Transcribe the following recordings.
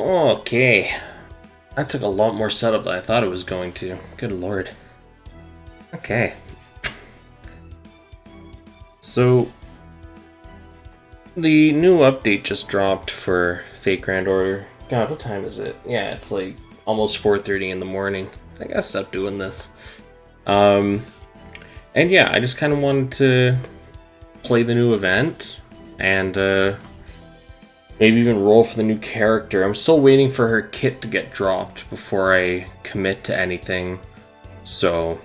Okay. That took a lot more setup than I thought it was going to. Good lord. Okay. So, the new update just dropped for Fate Grand Order. God, what time is it? Yeah, it's like almost 4:30 in the morning. I gotta stop doing this. And yeah, I just kind of wanted to play the new event and maybe even roll for the new character. I'm still waiting for her kit to get dropped before I commit to anything. So,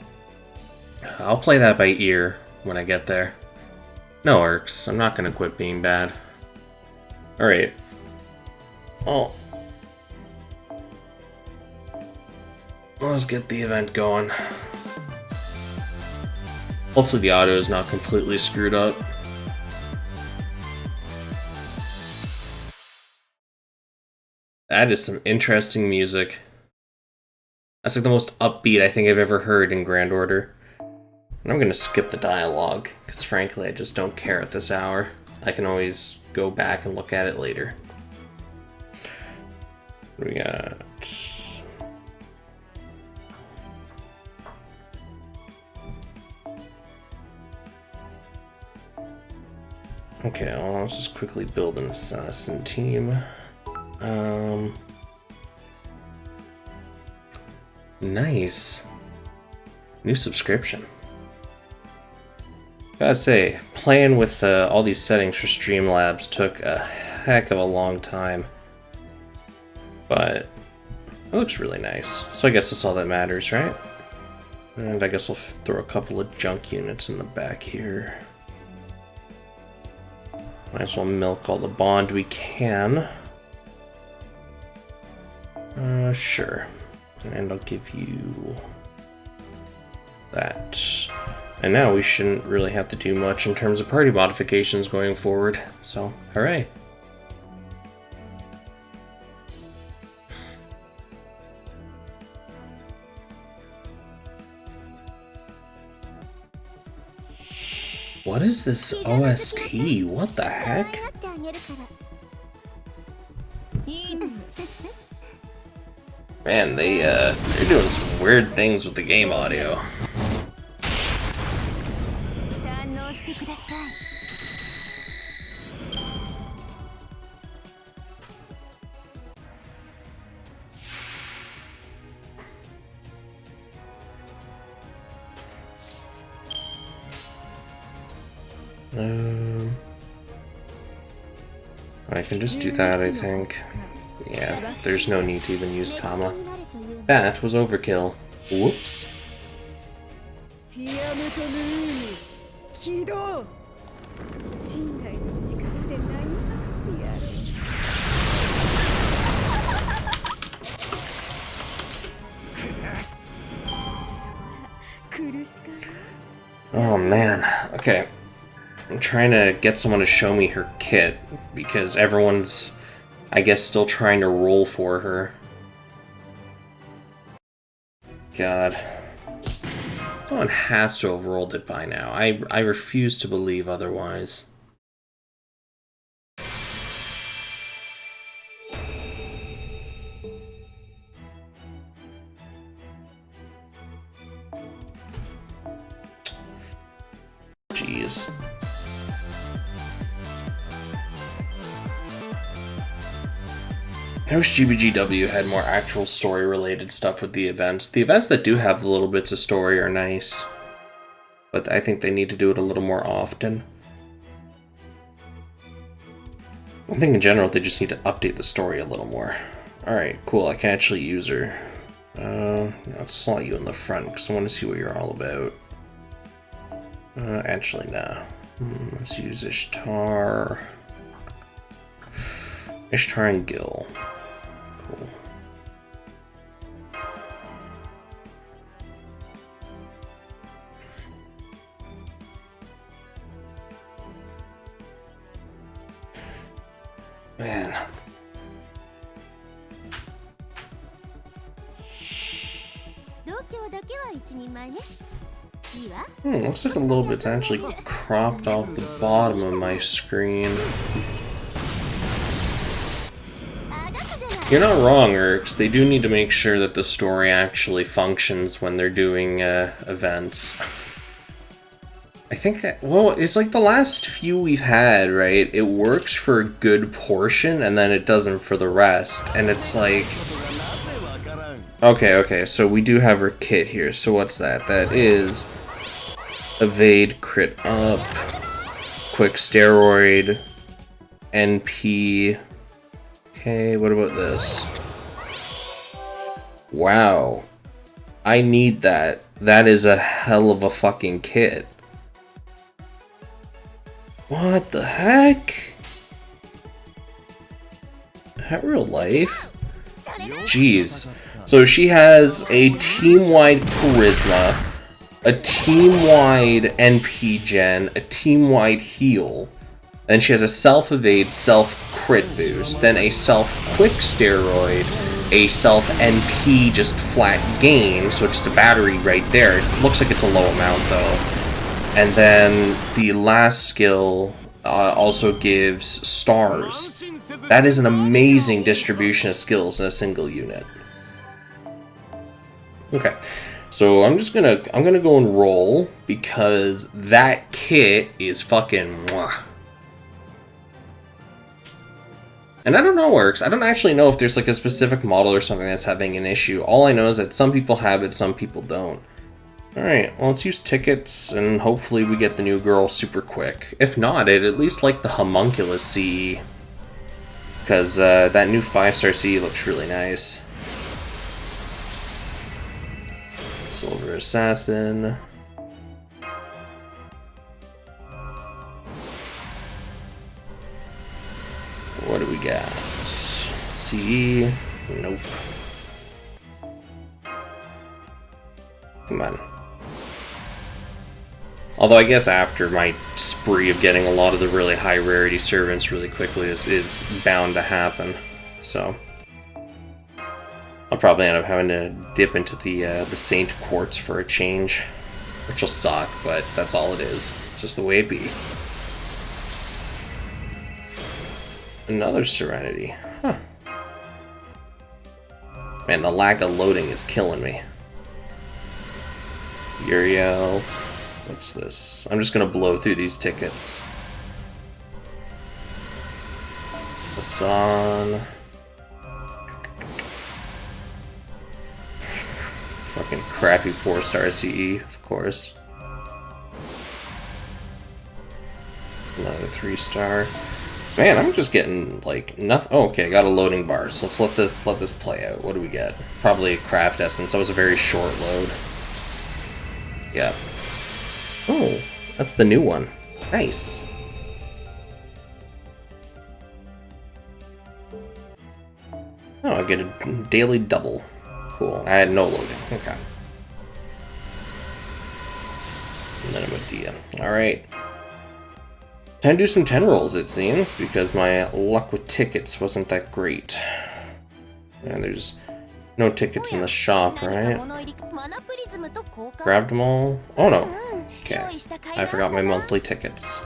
I'll play that by ear when I get there. No irks, I'm not gonna quit being bad. Alright. Oh. Let's get the event going. Hopefully the audio is not completely screwed up. That is some interesting music. That's like the most upbeat I think I've ever heard in Grand Order. And I'm gonna skip the dialogue, because frankly I just don't care at this hour. I can always go back and look at it later. What do we got? Okay, well, let's just quickly build an assassin team. Nice. New subscription. Gotta say, playing with all these settings for Streamlabs took a heck of a long time. But it looks really nice. So I guess that's all that matters, right? And I guess I'll throw a couple of junk units in the back here. Might as well milk all the bond we can. Sure. And I'll give you that. And now we shouldn't really have to do much in terms of party modifications going forward. So, hooray. What is this OST? What the heck? Man, they're doing some weird things with the game audio. I can just do that, I think. Yeah, there's no need to even use comma. That was overkill. Whoops. Oh man, okay. I'm trying to get someone to show me her kit, because everyone's, I guess, still trying to roll for her. God. Someone has to have rolled it by now. I refuse to believe otherwise. Jeez. I wish GBGW had more actual story-related stuff with the events. The events that do have the little bits of story are nice, but I think they need to do it a little more often. I think in general they just need to update the story a little more. Alright, cool, I can actually use her. Let's slot you in the front, because I want to see what you're all about. Actually, nah. Let's use Ishtar. Ishtar and Gil. Cool. Man. Looks like a little bit's actually cropped off the bottom of my screen. You're not wrong, Erks. They do need to make sure that the story actually functions when they're doing events. I think that, well, it's like the last few we've had, right? It works for a good portion, and then it doesn't for the rest. And it's like... Okay, so we do have our kit here. So what's that? That is... Evade, crit up, quick steroid, NP... Okay, what about this? Wow. I need that. That is a hell of a fucking kit. What the heck? Is that real life? Jeez. So she has a team-wide charisma, a team-wide NP gen, a team-wide heal. Then she has a self-evade, self-crit boost, then a self-quick steroid, a self-NP just flat gain, so just a battery right there. It looks like it's a low amount though. And then the last skill also gives stars. That is an amazing distribution of skills in a single unit. Okay, so I'm gonna go and roll because that kit is fucking mwah. And I don't know works. I don't actually know if there's like a specific model or something that's having an issue. All I know is that some people have it, some people don't. Alright, well, let's use tickets, and hopefully we get the new girl super quick. If not, I'd at least like the homunculus CE. Because that new 5-star CE looks really nice. Silver Assassin. What do we got? CE? Nope. Come on. Although I guess after my spree of getting a lot of the really high rarity servants really quickly is bound to happen. So I'll probably end up having to dip into the Saint Quartz for a change. Which will suck, but that's all it is. It's just the way it be. Another Serenity. Huh. Man, the lack of loading is killing me. Uriel. What's this? I'm just gonna blow through these tickets. Hassan. Fucking crappy 4-star CE, of course. Another 3-star. Man, I'm just getting like nothing. Oh, okay, I got a loading bar. So let's let this play out. What do we get? Probably a craft essence. That was a very short load. Yeah. Oh, that's the new one. Nice. Oh, I get a daily double. Cool. I had no loading. Okay. And then I'm a Dia. Alright. Time to do some 10 rolls, it seems, because my luck with tickets wasn't that great. And there's no tickets in the shop, right? Grabbed them all? Oh no. Okay. I forgot my monthly tickets.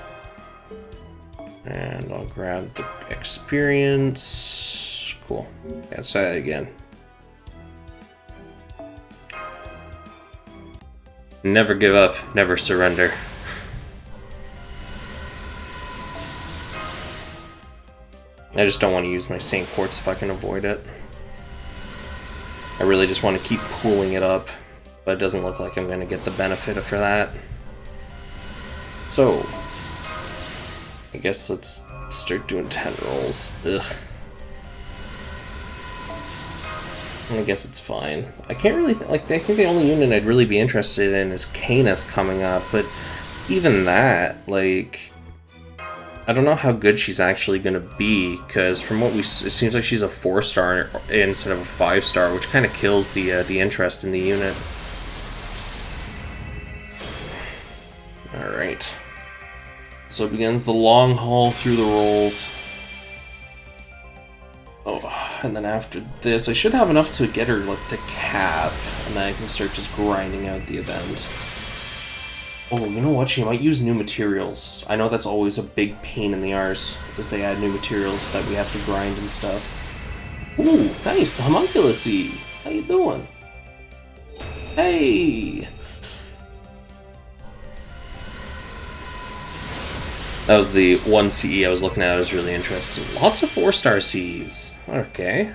And I'll grab the experience. Cool. Yeah, let's try that again. Never give up, never surrender. I just don't want to use my Saint Quartz if I can avoid it. I really just want to keep cooling it up, but it doesn't look like I'm going to get the benefit for that. So, I guess let's start doing 10 rolls. Ugh. I guess it's fine. I can't really, like, I think the only unit I'd really be interested in is Canis coming up, but even that, like, I don't know how good she's actually going to be, because from what it seems like she's a 4-star instead of a 5-star, which kind of kills the interest in the unit. Alright. So begins the long haul through the rolls. Oh, and then after this, I should have enough to get her like to cap, and then I can start just grinding out the event. Oh, you know what? She might use new materials. I know that's always a big pain in the arse, as they add new materials that we have to grind and stuff. Ooh, nice, the homunculussy. How you doing? Hey! That was the one CE I was looking at. I was really interested. Lots of 4-star CEs. Okay.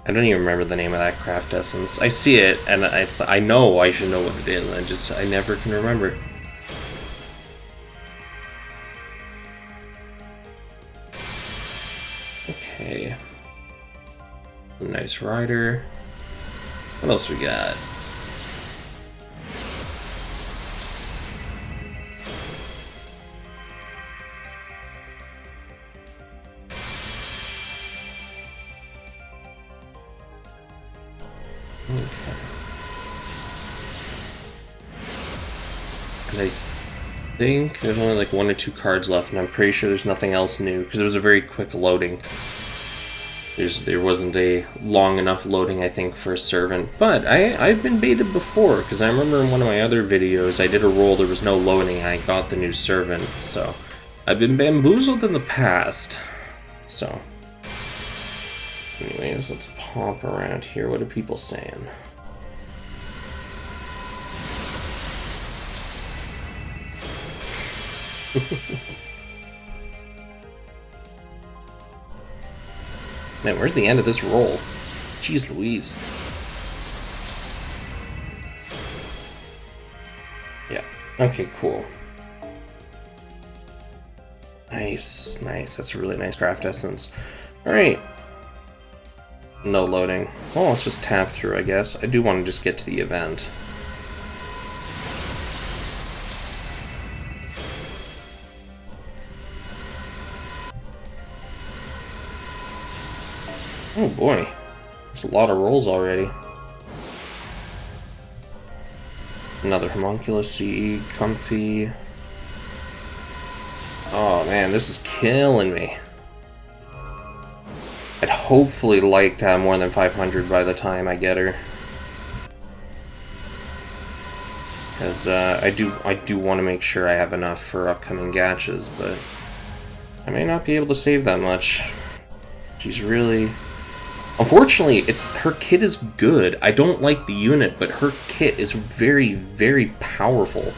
I don't even remember the name of that craft essence. I see it, and I know I should know what it is. I never can remember. Okay. Nice rider. What else we got? Okay. And I think there's only like 1 or 2 cards left, and I'm pretty sure there's nothing else new, because it was a very quick loading. There wasn't a long enough loading, I think, for a servant. But I've been baited before, because I remember in one of my other videos, I did a roll, there was no loading, and I got the new servant. So, I've been bamboozled in the past. So, anyways, let's pop around here. What are people saying? Man, where's the end of this roll? Jeez Louise. Yeah. Okay, cool. Nice, nice. That's a really nice craft essence. Alright. No loading. Well, let's just tap through, I guess. I do want to just get to the event. Oh boy, that's a lot of rolls already. Another homunculus CE, comfy. Oh man, this is killing me. I'd hopefully like to have more than 500 by the time I get her. Because I do want to make sure I have enough for upcoming gachas, but I may not be able to save that much. She's really... Unfortunately, her kit is good. I don't like the unit, but her kit is very, very powerful.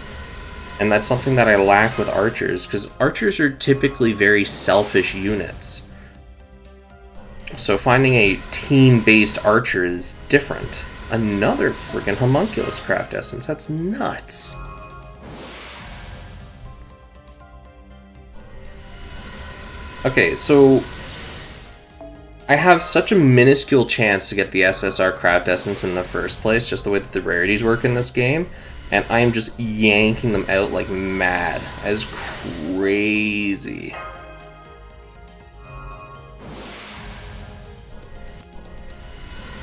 And that's something that I lack with archers, because archers are typically very selfish units. So finding a team-based archer is different. Another freaking homunculus craft essence. That's nuts. Okay, so I have such a minuscule chance to get the SSR craft essence in the first place, just the way that the rarities work in this game, and I am just yanking them out like mad. That is crazy.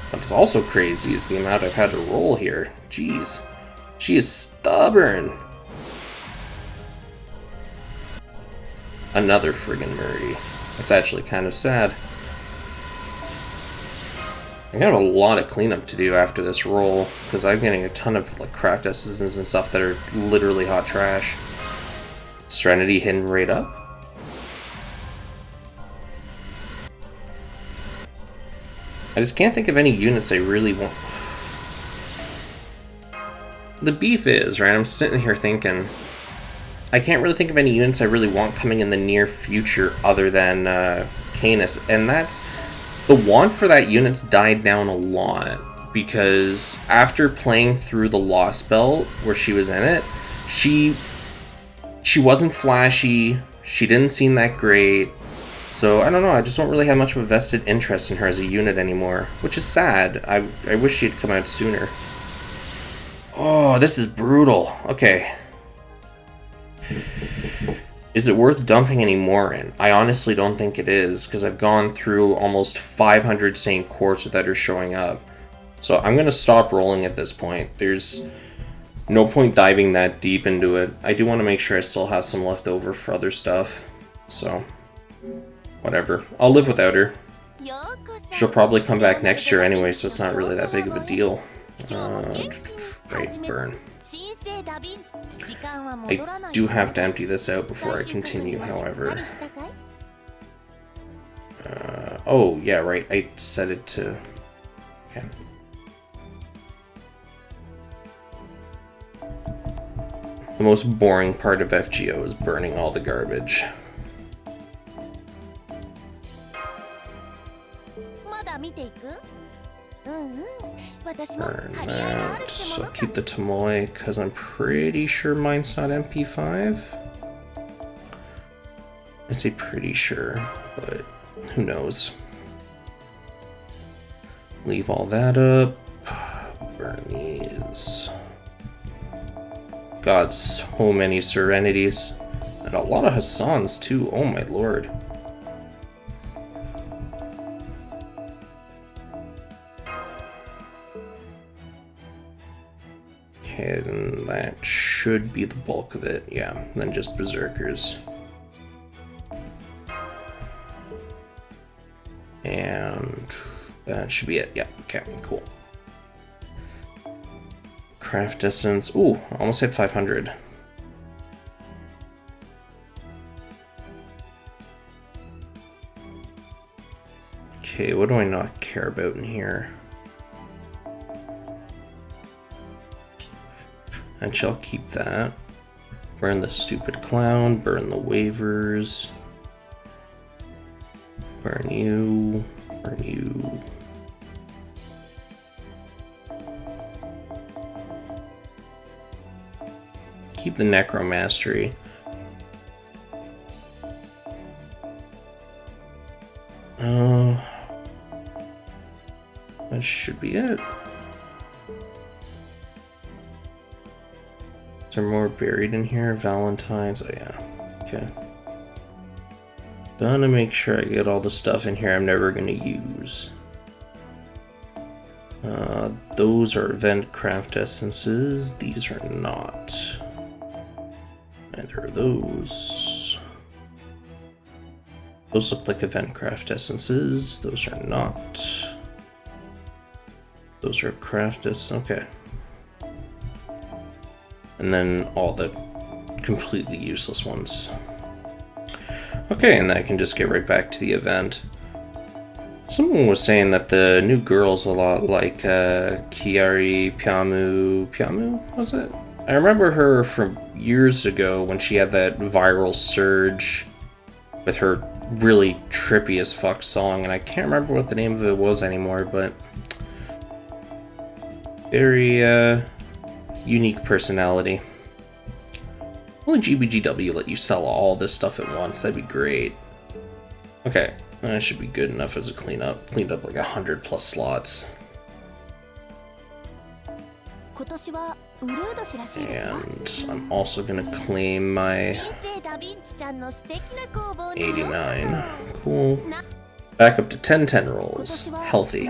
What's also crazy is the amount I've had to roll here. Jeez. She is stubborn. Another friggin' Murray. That's actually kind of sad. I have a lot of cleanup to do after this roll, because I'm getting a ton of like craft essences and stuff that are literally hot trash. Serenity hidden right up. I just can't think of any units I really want. The beef is, right, I'm sitting here thinking, I can't really think of any units I really want coming in the near future other than Canis, and that's... The want for that unit's died down a lot, because after playing through the Lost Belt, where she was in it, she wasn't flashy, she didn't seem that great, so I don't know, I just don't really have much of a vested interest in her as a unit anymore, which is sad. I wish she had come out sooner. Oh, this is brutal. Okay. Is it worth dumping any more in? I honestly don't think it is, because I've gone through almost 500 St. Quartz without her showing up. So I'm going to stop rolling at this point. There's no point diving that deep into it. I do want to make sure I still have some left over for other stuff. So, whatever. I'll live without her. She'll probably come back next year anyway, so it's not really that big of a deal. Right, burn. I do have to empty this out before I continue, however. Oh, yeah, right. I set it to... Okay. The most boring part of FGO is burning all the garbage. Burn that. So I'll keep the Tomoe, because I'm pretty sure mine's not MP5. I say pretty sure, but who knows. Leave all that up. Burn these. God, so many Serenities. And a lot of Hassans too, oh my lord. Okay, then that should be the bulk of it, yeah. And then just Berserkers. And that should be it, yeah, okay, cool. Craft distance, ooh, almost hit 500. Okay, what do I not care about in here? And shall keep that. Burn the stupid clown, burn the waivers. Burn you, burn you. Keep the Necromastery. That should be it. Is there more buried in here? Valentine's, oh yeah, okay. Gonna make sure I get all the stuff in here I'm never gonna use. Those are event craft essences, these are not. Neither are those. Those look like event craft essences, those are not. Those are craft essences, okay. And then all the completely useless ones. Okay, and then I can just get right back to the event. Someone was saying that the new girl's a lot like Kiari Piamu, was it? I remember her from years ago when she had that viral surge with her really trippy as fuck song, and I can't remember what the name of it was anymore, but very unique personality. Only GBGW let you sell all this stuff at once, that'd be great. Okay, that should be good enough as a cleanup. Cleaned up like 100 plus slots. And I'm also gonna claim my 89. Cool. Back up to 10-10 rolls. Healthy.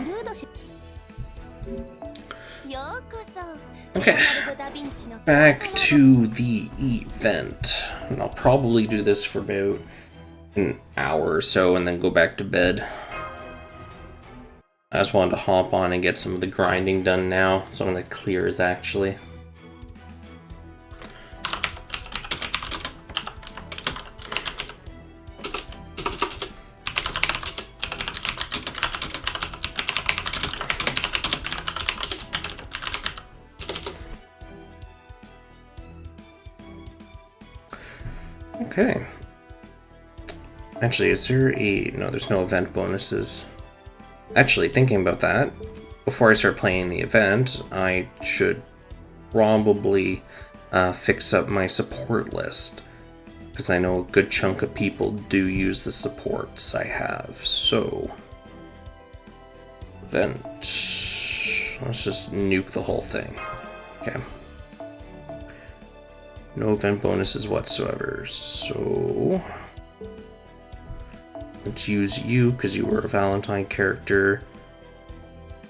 Okay, back to the event. And I'll probably do this for about an hour or so and then go back to bed. I just wanted to hop on and get some of the grinding done now, so I'm gonna clear is actually. Okay. Actually, is there a... No, there's no event bonuses. Actually, thinking about that, before I start playing the event, I should probably fix up my support list. Because I know a good chunk of people do use the supports I have, so... Event... Let's just nuke the whole thing. Okay. No event bonuses whatsoever, so... Let's use you, because you were a Valentine character.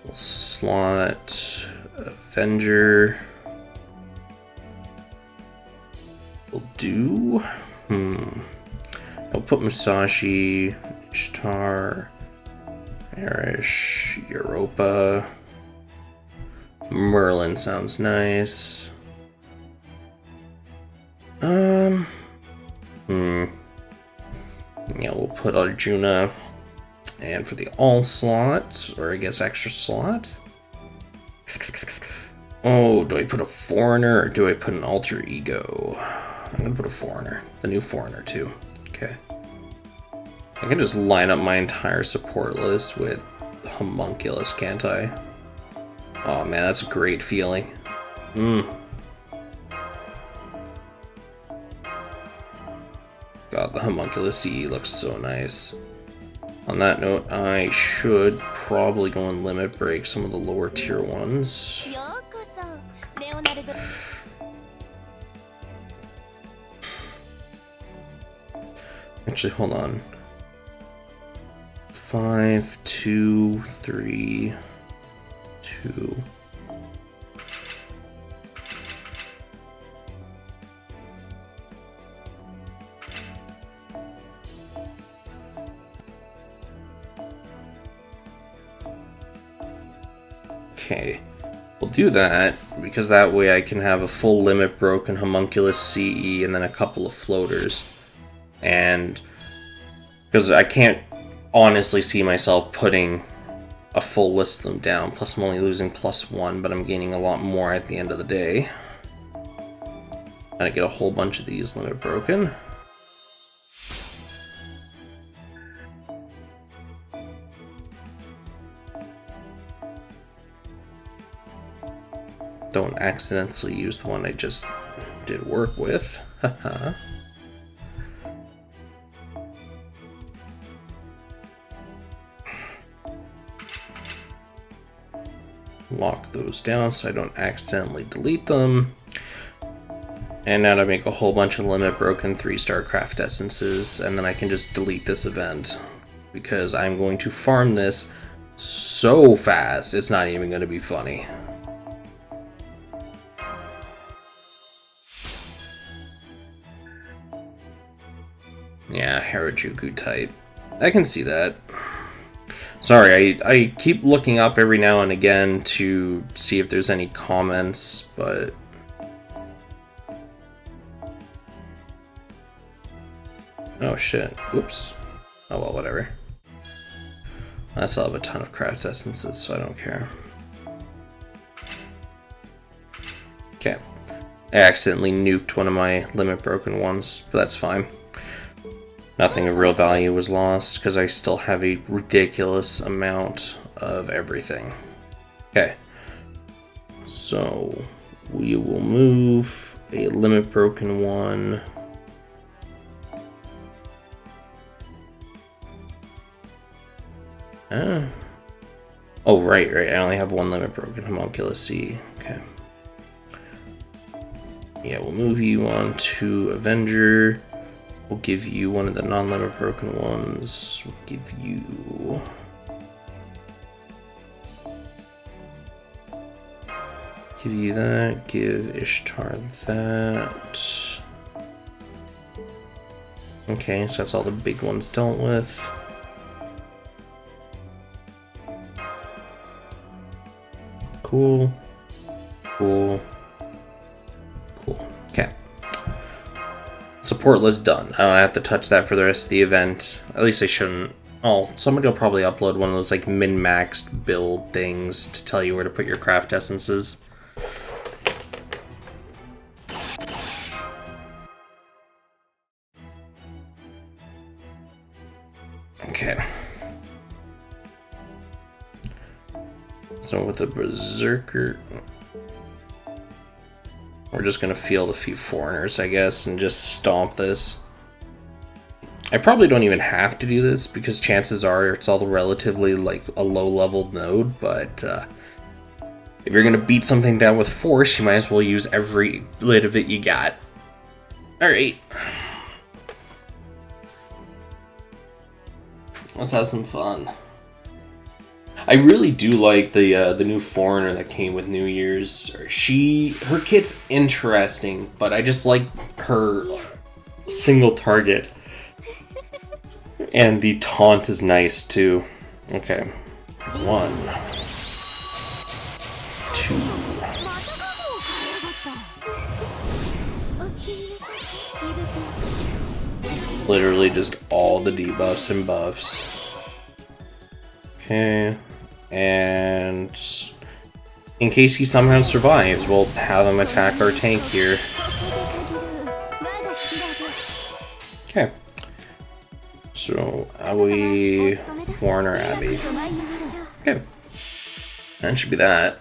We'll slot Avenger. We'll do... I'll put Musashi, Ishtar, Arish, Europa. Merlin sounds nice. Yeah, we'll put Arjuna. And for the all slot, or I guess extra slot. Oh, do I put a foreigner or do I put an alter ego? I'm gonna put a foreigner. The new foreigner too. Okay. I can just line up my entire support list with Homunculus, can't I? Oh man, that's a great feeling. God, the Homunculus CE looks so nice. On that note, I should probably go and limit break some of the lower tier ones. Actually, hold on. 5, 2, 3, 2. Okay, we'll do that because that way I can have a full limit broken Homunculus CE and then a couple of floaters. And because I can't honestly see myself putting a full list of them down, plus I'm only losing +1, but I'm gaining a lot more at the end of the day. And I get a whole bunch of these limit broken. Don't accidentally use the one I just did work with. Haha. Lock those down so I don't accidentally delete them. And now to make a whole bunch of limit broken 3-star craft essences, and then I can just delete this event because I'm going to farm this so fast it's not even going to be funny. Yeah, Harajuku type. I can see that. Sorry, I keep looking up every now and again to see if there's any comments, but... Oh shit, oops. Oh well, whatever. I still have a ton of craft essences, so I don't care. Okay. I accidentally nuked one of my limit broken ones, but that's fine. Nothing of real value was lost because I still have a ridiculous amount of everything. Okay, so we will move a limit broken one. Oh, right, I only have one limit broken Homunculus C. Okay. Yeah, we'll move you on to Avenger. We'll give you one of the non-limit broken ones. We'll give you... Give you that. Give Ishtar that. Okay, so that's all the big ones dealt with. Cool. Cool. Cool. Okay. Support list done. I don't have to touch that for the rest of the event. At least I shouldn't. Oh, somebody will probably upload one of those like min-maxed build things to tell you where to put your craft essences. Okay. So with the Berserker, we're just gonna field a few foreigners, I guess, and just stomp this. I probably don't even have to do this because chances are it's all relatively like a low-leveled node, but if you're gonna beat something down with force, you might as well use every bit of it you got. Alright. Let's have some fun. I really do like the new foreigner that came with New Year's. Her kit's interesting, but I just like her single target. And the taunt is nice too. Okay. 1, 2. Literally just all the debuffs and buffs. Okay. And in case he somehow survives, we'll have him attack our tank here. Okay. So, are we Foreigner Abbey? Okay. That should be that.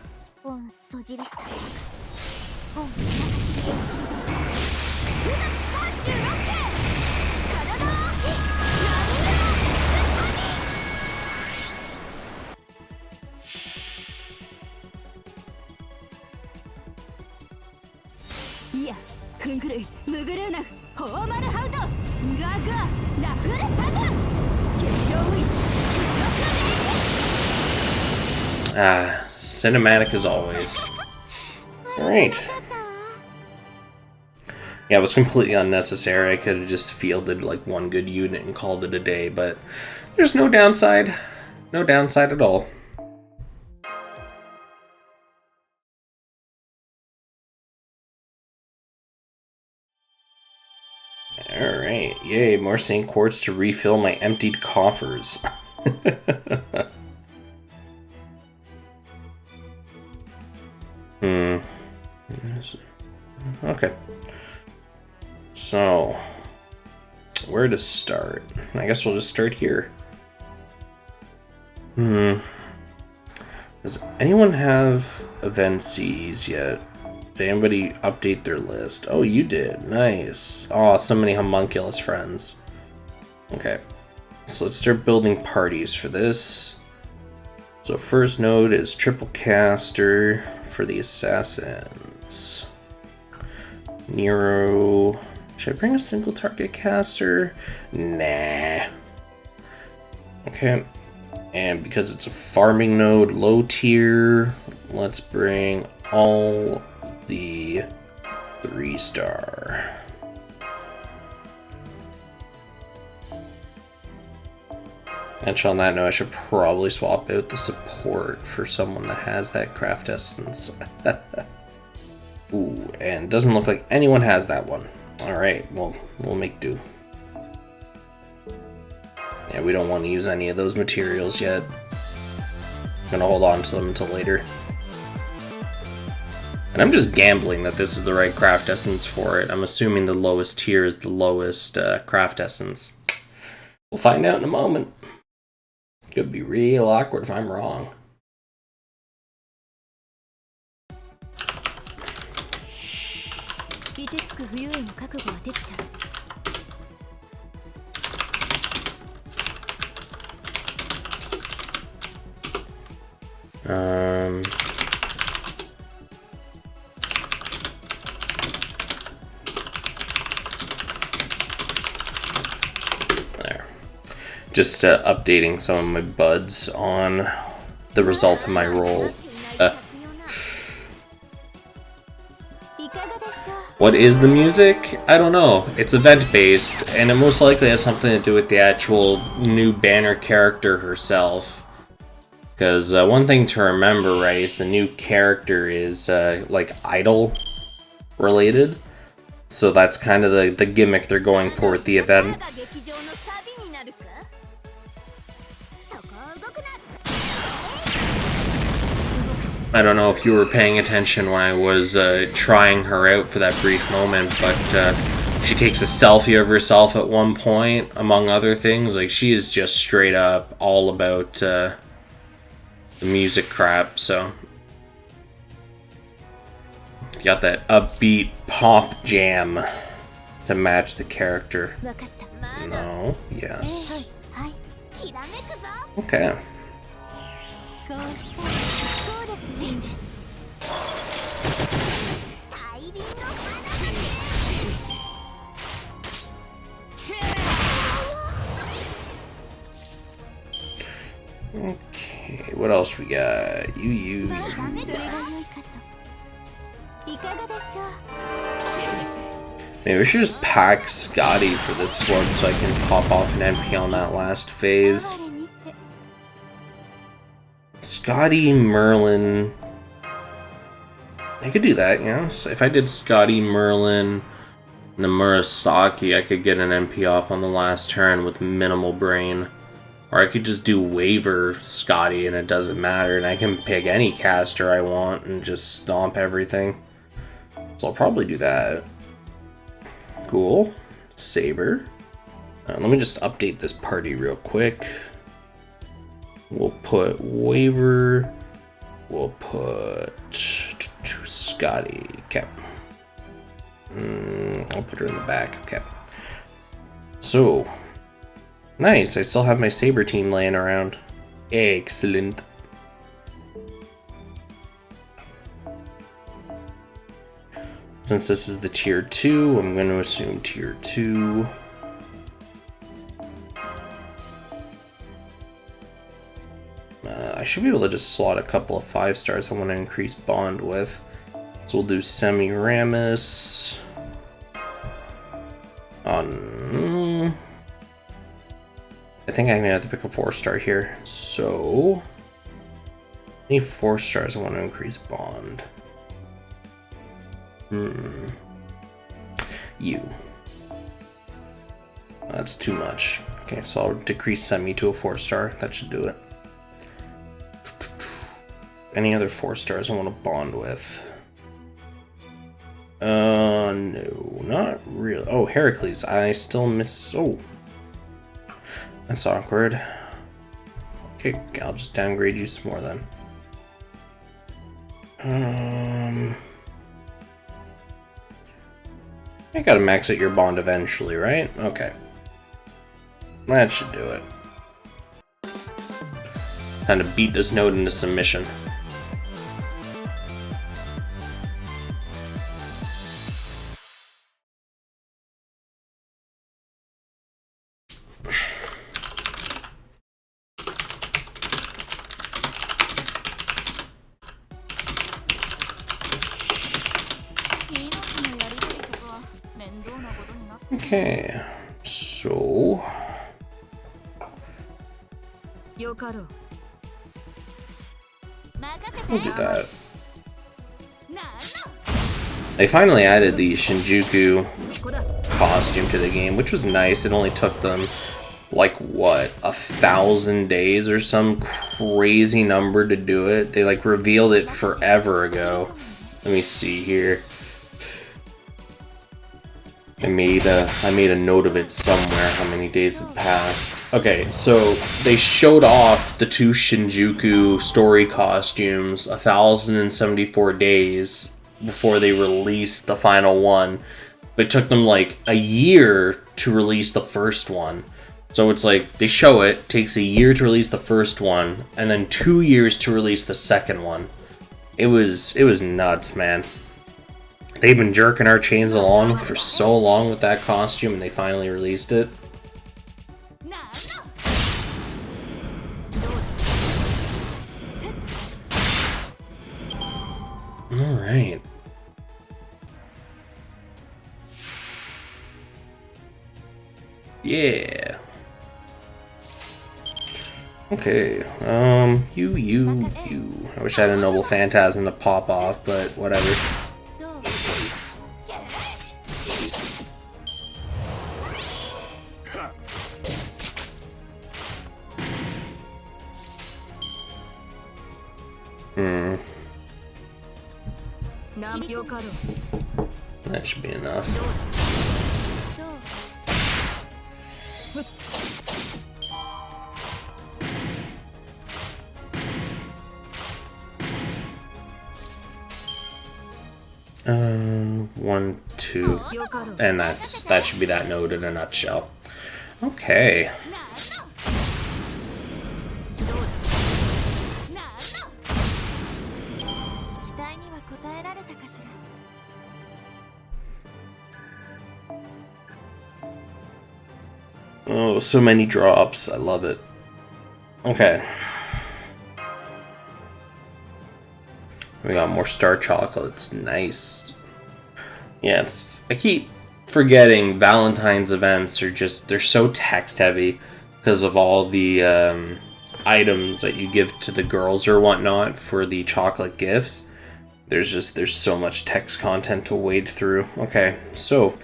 Ah, cinematic as always. Alright. Yeah, it was completely unnecessary. I could have just fielded like one good unit and called it a day, but there's no downside. No downside at all. Alright, yay, more Saint Quartz to refill my emptied coffers. Okay. So, where to start? I guess we'll just start here. Does anyone have event Cs yet? Did anybody update their list? Oh, you did. Nice. Oh, so many homunculus friends. Okay. So let's start building parties for this. So first node is triple caster for the assassins. Nero. Should I bring a single target caster? Nah. Okay. And because it's a farming node, low tier, let's bring all the 3-star. And on that note, I should probably swap out the support for someone that has that craft essence. Ooh, and doesn't look like anyone has that one. Alright, well, we'll make do. Yeah, we don't want to use any of those materials yet. I'm gonna hold on to them until later. And I'm just gambling that this is the right craft essence for it. I'm assuming the lowest tier is the lowest craft essence. We'll find out in a moment. Could be real awkward if I'm wrong. There. Just updating some of my buds on the result of my roll. What is the music? I don't know. It's event-based, and it most likely has something to do with the actual new banner character herself. Because one thing to remember, right, is the new character is, like, idol related. So that's kind of the gimmick they're going for with the event. I don't know if you were paying attention when I was trying her out for that brief moment, but she takes a selfie of herself at one point, among other things. Like, she is just straight up all about the music crap, so. You got that upbeat pop jam to match the character. No, yes. Okay. Okay, what else we got? You. Maybe we should just pack Scotty for this one so I can pop off an MP on that last phase. Scotty, Merlin. I could do that, you know? So if I did Scotty, Merlin, The Murasaki, I could get an MP off on the last turn with minimal brain. Or I could just do Waver Scotty and it doesn't matter, and I can pick any caster I want and just stomp everything. So I'll probably do that. Cool. Saber. Let me just update this party real quick. We'll put Waver. We'll put Scotty. Okay. I'll put her in the back. Okay. So, nice. I still have my Saber team laying around. Excellent. Since this is the tier 2, I'm going to assume tier 2. I should be able to just slot a couple of 5 stars I want to increase bond with. So we'll do Semiramis. I think I'm gonna have to pick a 4-star here. So any 4 stars I want to increase bond. You. That's too much. Okay, so I'll decrease Semi to a 4-star. That should do it. Any other 4 stars I want to bond with? No, not really. Oh, Heracles. I still miss. Oh, that's awkward. Okay, I'll just downgrade you some more then. I gotta max out your bond eventually, right? Okay. That should do it. Time to beat this node into submission. Okay, so we'll do that. They finally added the Shinjuku costume to the game, which was nice. It only took them like what, 1,000 days or some crazy number to do it. They like revealed it forever ago. Let me see here. I made a note of it somewhere, how many days had passed. Okay, so they showed off the 2 Shinjuku story costumes 1,074 days before they released the final one. But it took them like a year to release the first one. So it's like, they show it, takes a year to release the first one, and then 2 years to release the second one. It was nuts, man. They've been jerking our chains along for so long with that costume, and they finally released it. Alright. Yeah. Okay, you. I wish I had a Noble Phantasm to pop off, but whatever. That should be enough. One, two, and that should be that node in a nutshell. Okay. Oh, so many drops. I love it. Okay. We got more star chocolates. Nice. Yeah, I keep forgetting Valentine's events are just, they're so text heavy because of all the items that you give to the girls or whatnot for the chocolate gifts. There's so much text content to wade through. Okay, so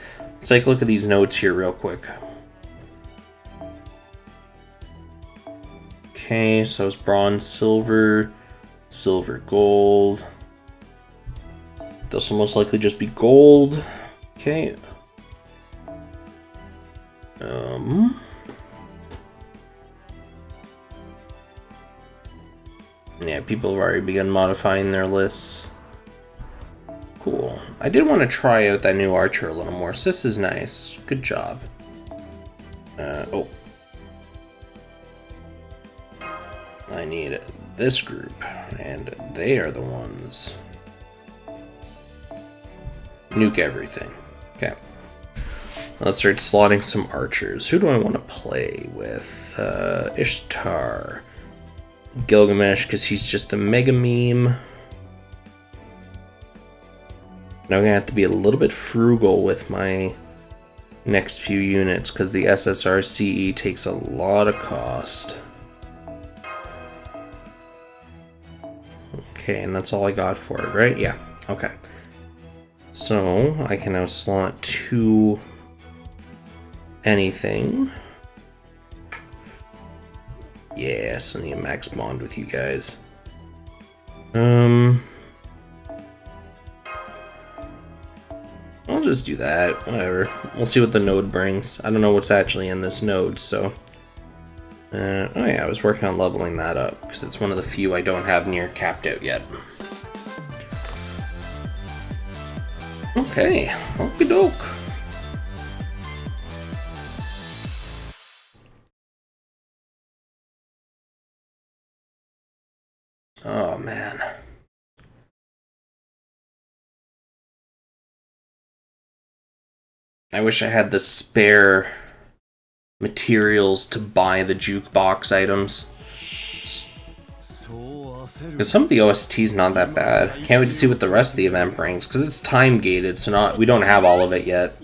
Let's take a look at these notes here real quick. Okay, so it's bronze, silver, silver, gold. This will most likely just be gold. Okay. Yeah, people have already begun modifying their lists. Cool. I did want to try out that new archer a little more, so this is nice. Good job. Oh. I need this group, and they are the ones. Nuke everything. Okay. Let's start slotting some archers. Who do I want to play with? Ishtar. Gilgamesh, because he's just a mega meme. Now I'm going to have to be a little bit frugal with my next few units, because the SSRCE takes a lot of cost. Okay, and that's all I got for it, right? Yeah, okay. So, I can now slot 2 anything. Yes, I need a max bond with you guys. I'll just do that, whatever. We'll see what the node brings. I don't know what's actually in this node, so... oh yeah, I was working on leveling that up, because it's one of the few I don't have near capped out yet. Okay, okie doke. Oh man. I wish I had the spare materials to buy the jukebox items. Because some of the OST's not that bad. Can't wait to see what the rest of the event brings, because it's time gated, so we don't have all of it yet.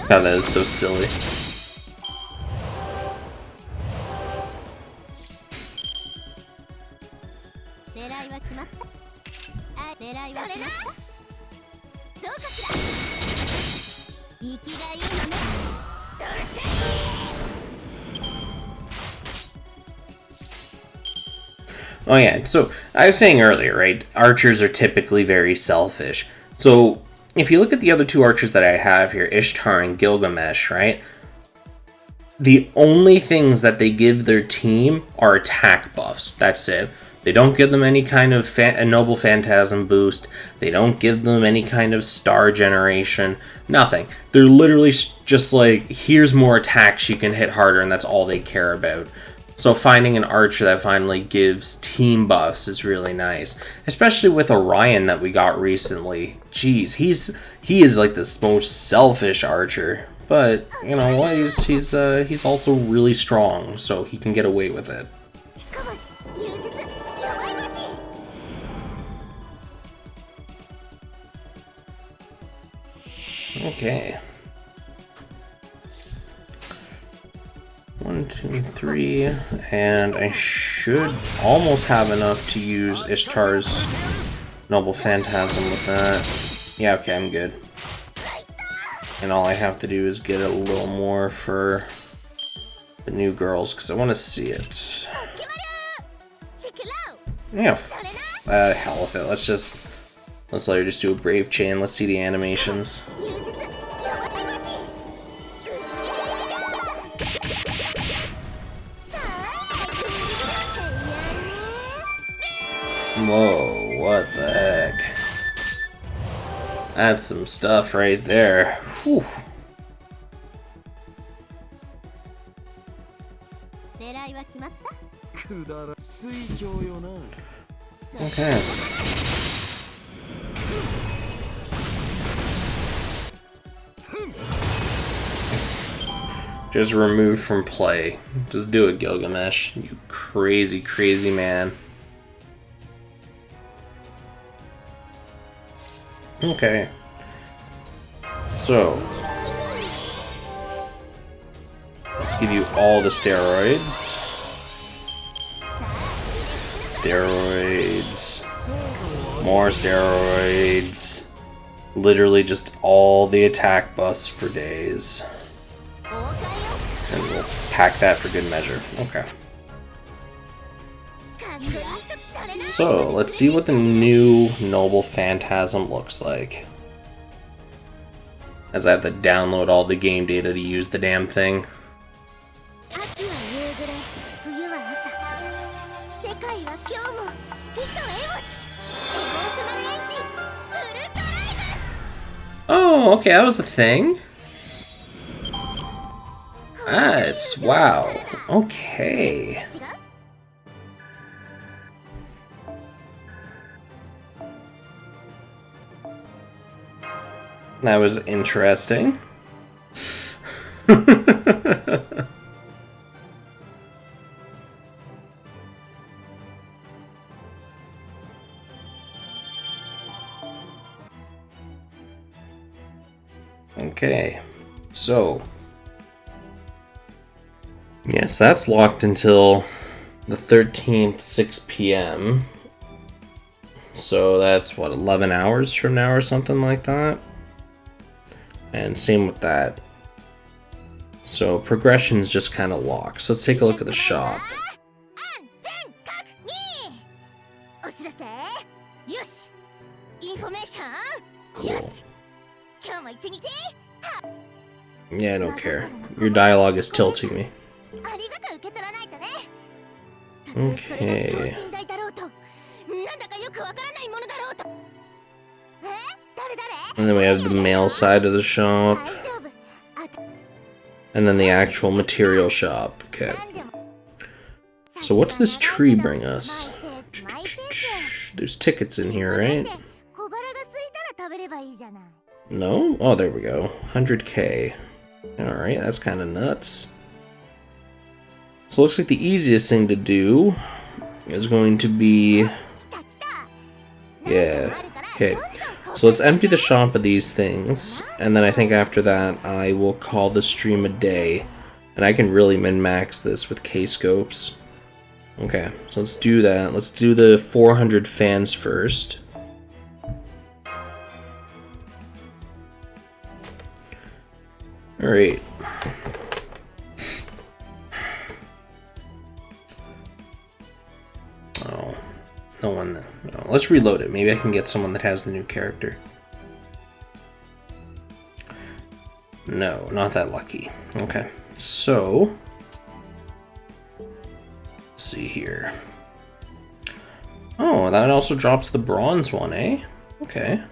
God, that is so silly. Oh yeah, so I was saying earlier, right? Archers are typically very selfish. So if you look at the other 2 archers that I have here, Ishtar and Gilgamesh, right? The only things that they give their team are attack buffs. That's it. They don't give them any kind of Noble Phantasm boost. They don't give them any kind of star generation. Nothing. They're literally just like, here's more attacks you can hit harder, and that's all they care about. So finding an archer that finally gives team buffs is really nice. Especially with Orion that we got recently. Jeez, he is like the most selfish archer. But, you know what, he's also really strong, so he can get away with it. Okay. 1, 2, 3, and I should almost have enough to use Ishtar's Noble Phantasm with that. Yeah, okay, I'm good. And all I have to do is get a little more for the new girls, because I want to see it. Yeah, hell with it. Let's let her just do a Brave Chain. Let's see the animations. Whoa, what the heck? That's some stuff right there. Whew. Okay. Just remove from play. Just do it, Gilgamesh. You crazy, crazy man. Okay. So. Let's give you all the steroids. Steroids. More steroids. Literally just all the attack buffs for days. And we'll pack that for good measure. Okay. So, let's see what the new Noble Phantasm looks like. As I have to download all the game data to use the damn thing. Oh, okay, that was a thing? That's... wow. Okay. That was interesting. Okay, so yes, that's locked until the 13th, 6 p.m. So that's what, 11 hours from now or something like that? And same with that. So progression's just kind of locked. So let's take a look at the shop. Cool. Yeah, I don't care. Your dialogue is tilting me. Okay. And then we have the mail side of the shop. And then the actual material shop. Okay. So what's this tree bring us? There's tickets in here, right? No? Oh, there we go. 100k. Alright, that's kind of nuts. So it looks like the easiest thing to do is going to be... yeah. Okay. So let's empty the shop of these things, and then I think after that I will call the stream a day. And I can really min-max this with K-scopes. Okay, so let's do that. Let's do the 400 fans first. Alright. Oh, no one. No. Let's reload it. Maybe I can get someone that has the new character. No, not that lucky. Okay, so let's see here. Oh, that also drops the bronze one, eh? Okay.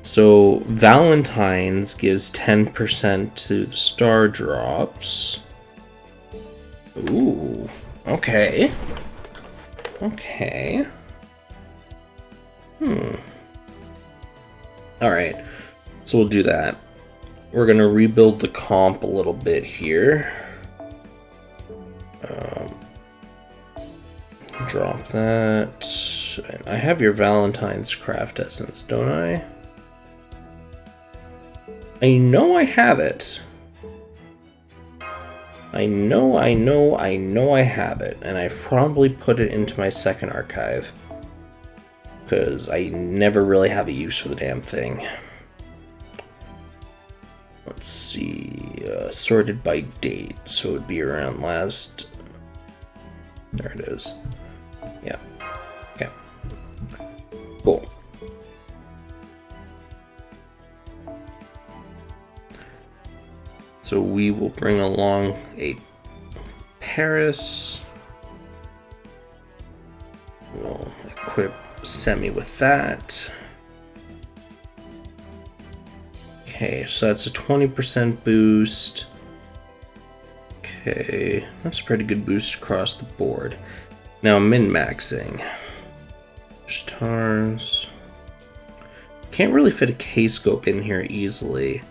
So Valentine's gives 10% to the star drops. Ooh, okay. Okay. Alright, so we'll do that. We're gonna rebuild the comp a little bit here. Drop that. I have your Valentine's craft essence, don't I? I know I have it. I know I have it, and I've probably put it into my second archive. Because I never really have a use for the damn thing. Let's see, sorted by date, so it would be around last... There it is. Yeah. Okay. Cool. So we will bring along a Paris. We'll equip Semi with that. Okay, so that's a 20% boost. Okay, that's a pretty good boost across the board. Now min-maxing. Stars. Can't really fit a K-scope in here easily.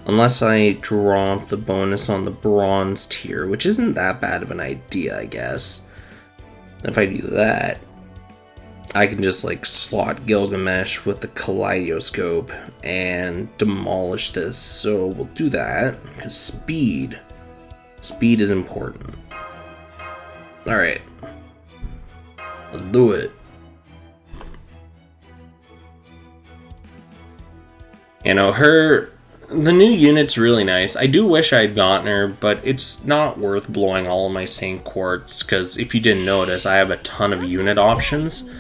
Unless I drop the bonus on the bronze tier, which isn't that bad of an idea, I guess. If I do that, I can just like slot Gilgamesh with the kaleidoscope and demolish this. So we'll do that because speed is important. All right, let's do it. You know, the new unit's really nice. I do wish I'd gotten her, but it's not worth blowing all of my Saint Quartz, because if you didn't notice, I have a ton of unit options.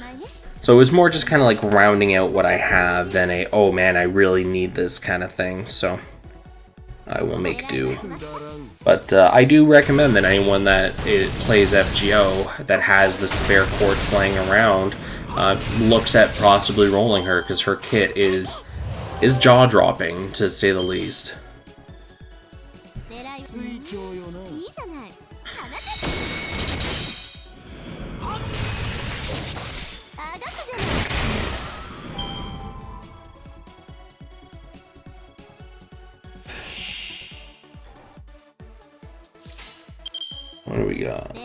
So it was more just kind of like rounding out what I have than a, oh man, I really need this kind of thing. So I will make do. But I do recommend that anyone that plays FGO that has the spare quartz laying around looks at possibly rolling her, because her kit is jaw-dropping, to say the least. What do we got?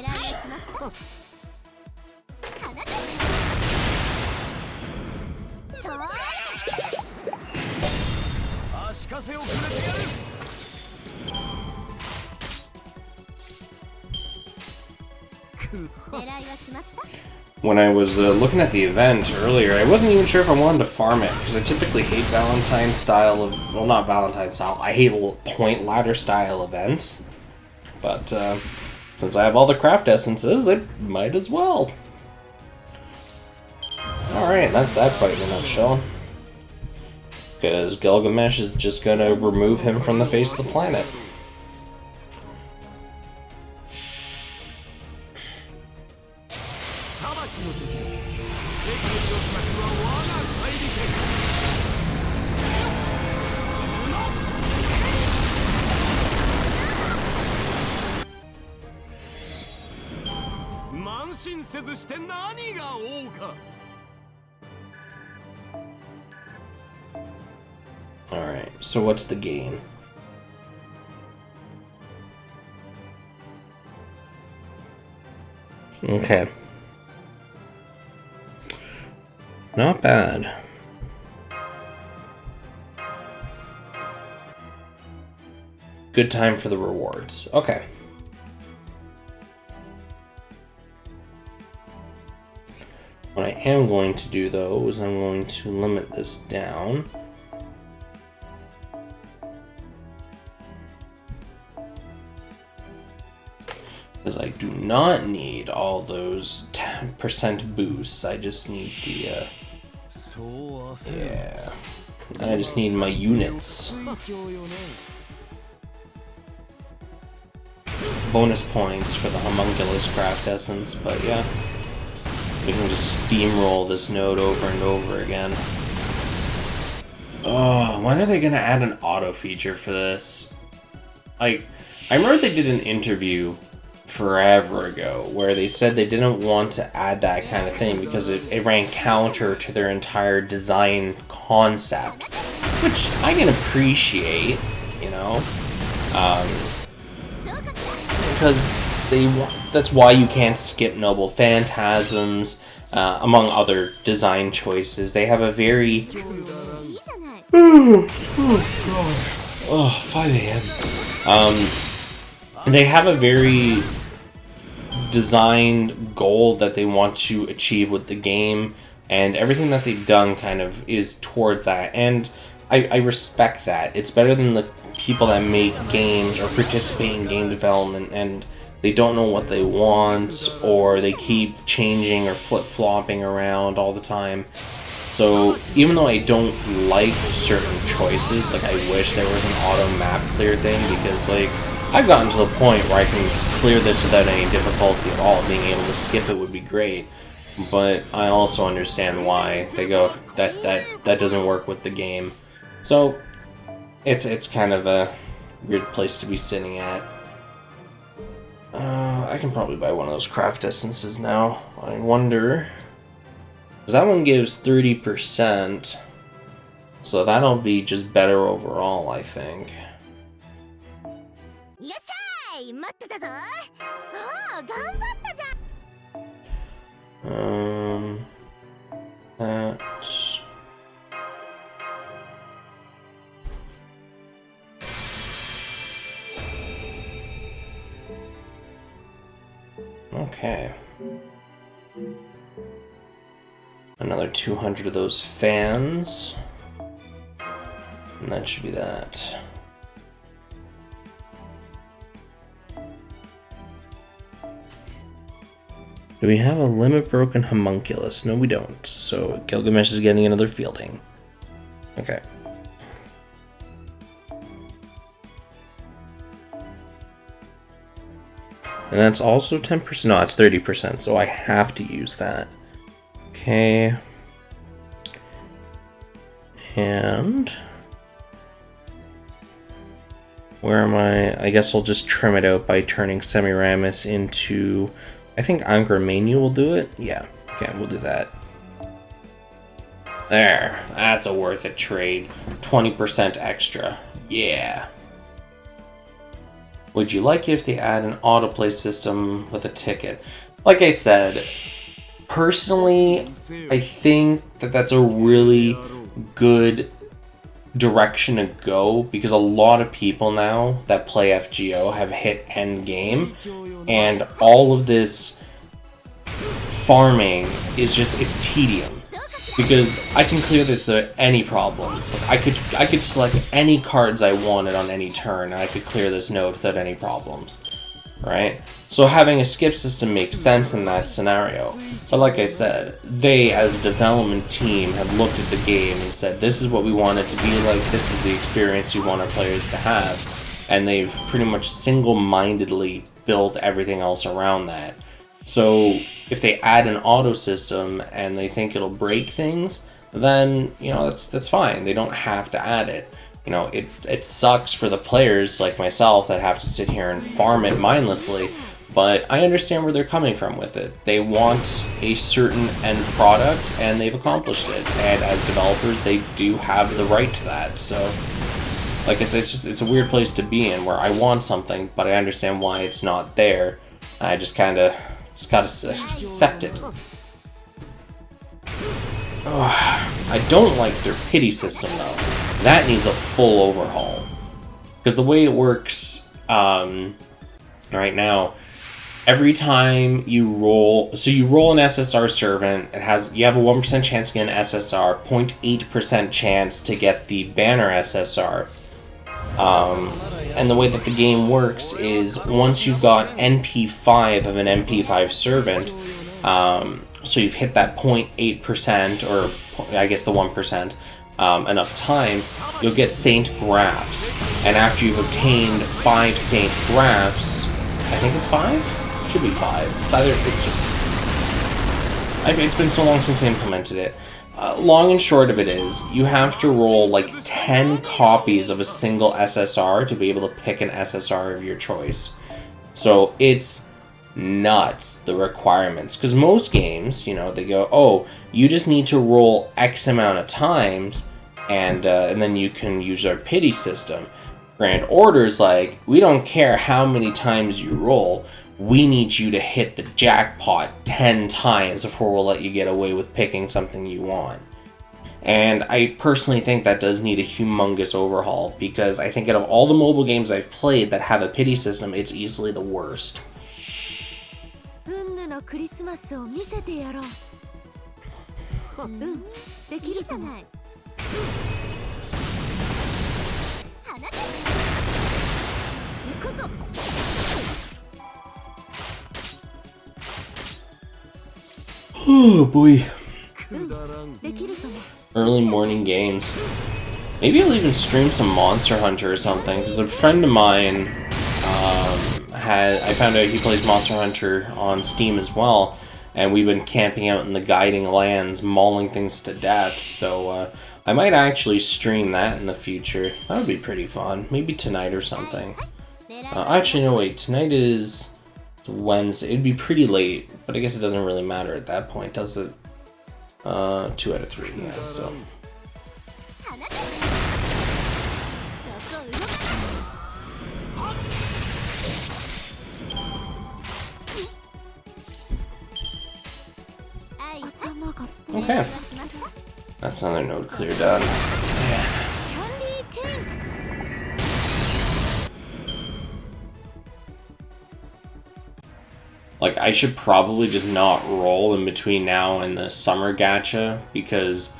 When I was looking at the event earlier, I wasn't even sure if I wanted to farm it, because I typically hate Valentine style of, well, not Valentine style, I hate point ladder style events. But since I have all the craft essences, I might as well. Alright, that's that fight in a nutshell. Because Gilgamesh is just gonna remove him from the face of the planet. Alright, so what's the gain? Okay. Not bad. Good time for the rewards. Okay. What I am going to do, though, is I'm going to limit this down. Because I do not need all those 10% boosts. I just need the, yeah. I just need my units. Bonus points for the homunculus craft essence, but yeah. We can just steamroll this node over and over again. Oh, when are they gonna add an auto feature for this? Like, I remember they did an interview forever ago where they said they didn't want to add that kind of thing because it ran counter to their entire design concept, which I can appreciate, you know, because that's why you can't skip Noble Phantasms, among other design choices. They have a very 5 a.m. They have a very designed goal that they want to achieve with the game, and everything that they've done kind of is towards that, and I respect that. It's better than the people that make games or participate in game development and they don't know what they want, or they keep changing or flip-flopping around all the time. So even though I don't like certain choices, like I wish there was an auto map clear thing, because like I've gotten to the point where I can clear this without any difficulty at all. Being able to skip it would be great, but I also understand why they go that doesn't work with the game. So it's kind of a weird place to be sitting at. I can probably buy one of those craft essences now. I wonder, because that one gives 30%, so that'll be just better overall, I think. that. Okay. Another 200 of those fans. And that should be that. Do we have a limit broken homunculus? No, we don't. So Gilgamesh is getting another fielding. Okay. And that's also 10%. No, it's 30%, so I have to use that. Okay. And where am I? I guess I'll just trim it out by turning Semiramis into... I think Angkor Menu will do it. Yeah, okay, we'll do that. There, that's a worth it trade. 20% extra. Yeah. Would you like it if they add an autoplay system with a ticket? Like I said, personally, I think that that's a really good direction to go, because a lot of people now that play FGO have hit end game, and all of this farming is just, it's tedium, because I can clear this without any problems. Like I could select any cards I wanted on any turn, and I could clear this node without any problems, right? So having a skip system makes sense in that scenario. But like I said, they as a development team have looked at the game and said, this is what we want it to be like, this is the experience we want our players to have, and they've pretty much single-mindedly built everything else around that. So if they add an auto system and they think it'll break things, then, you know, that's fine. They don't have to add it. You know, it sucks for the players like myself that have to sit here and farm it mindlessly, but I understand where they're coming from with it. They want a certain end product, and they've accomplished it. And as developers, they do have the right to that. So, like I said, it's a weird place to be in, where I want something, but I understand why it's not there. I just gotta accept it. Oh, I don't like their pity system, though. That needs a full overhaul. Because the way it works right now, every time you roll... So you roll an SSR servant, you have a 1% chance to get an SSR, 0.8% chance to get the banner SSR. And the way that the game works is, once you've got NP5 of an MP5 servant, so you've hit that 0.8%, or I guess the 1%, enough times, you'll get Saint Graphs. And after you've obtained 5 Saint Graphs, I think it's 5? Should be 5. It's been so long since they implemented it. Long and short of it is, you have to roll like 10 copies of a single SSR to be able to pick an SSR of your choice. So it's nuts, the requirements. Because most games, you know, they go, oh, you just need to roll X amount of times, and then you can use our pity system. Grand Order's like, we don't care how many times you roll, we need you to hit the jackpot 10 times before we'll let you get away with picking something you want. And I personally think that does need a humongous overhaul, because I think out of all the mobile games I've played that have a pity system, it's easily the worst. Oh boy. Early morning games. Maybe I'll even stream some Monster Hunter or something, because a friend of mine I found out he plays Monster Hunter on Steam as well, and we've been camping out in the guiding lands, mauling things to death, so I might actually stream that in the future. That would be pretty fun. Maybe tonight or something. Actually, no, wait, tonight is Wednesday. It'd be pretty late, but I guess it doesn't really matter at that point, does it? 2 out of 3, yeah, so. Okay. That's another node clear done. Yeah. Like, I should probably just not roll in between now and the summer gacha, because,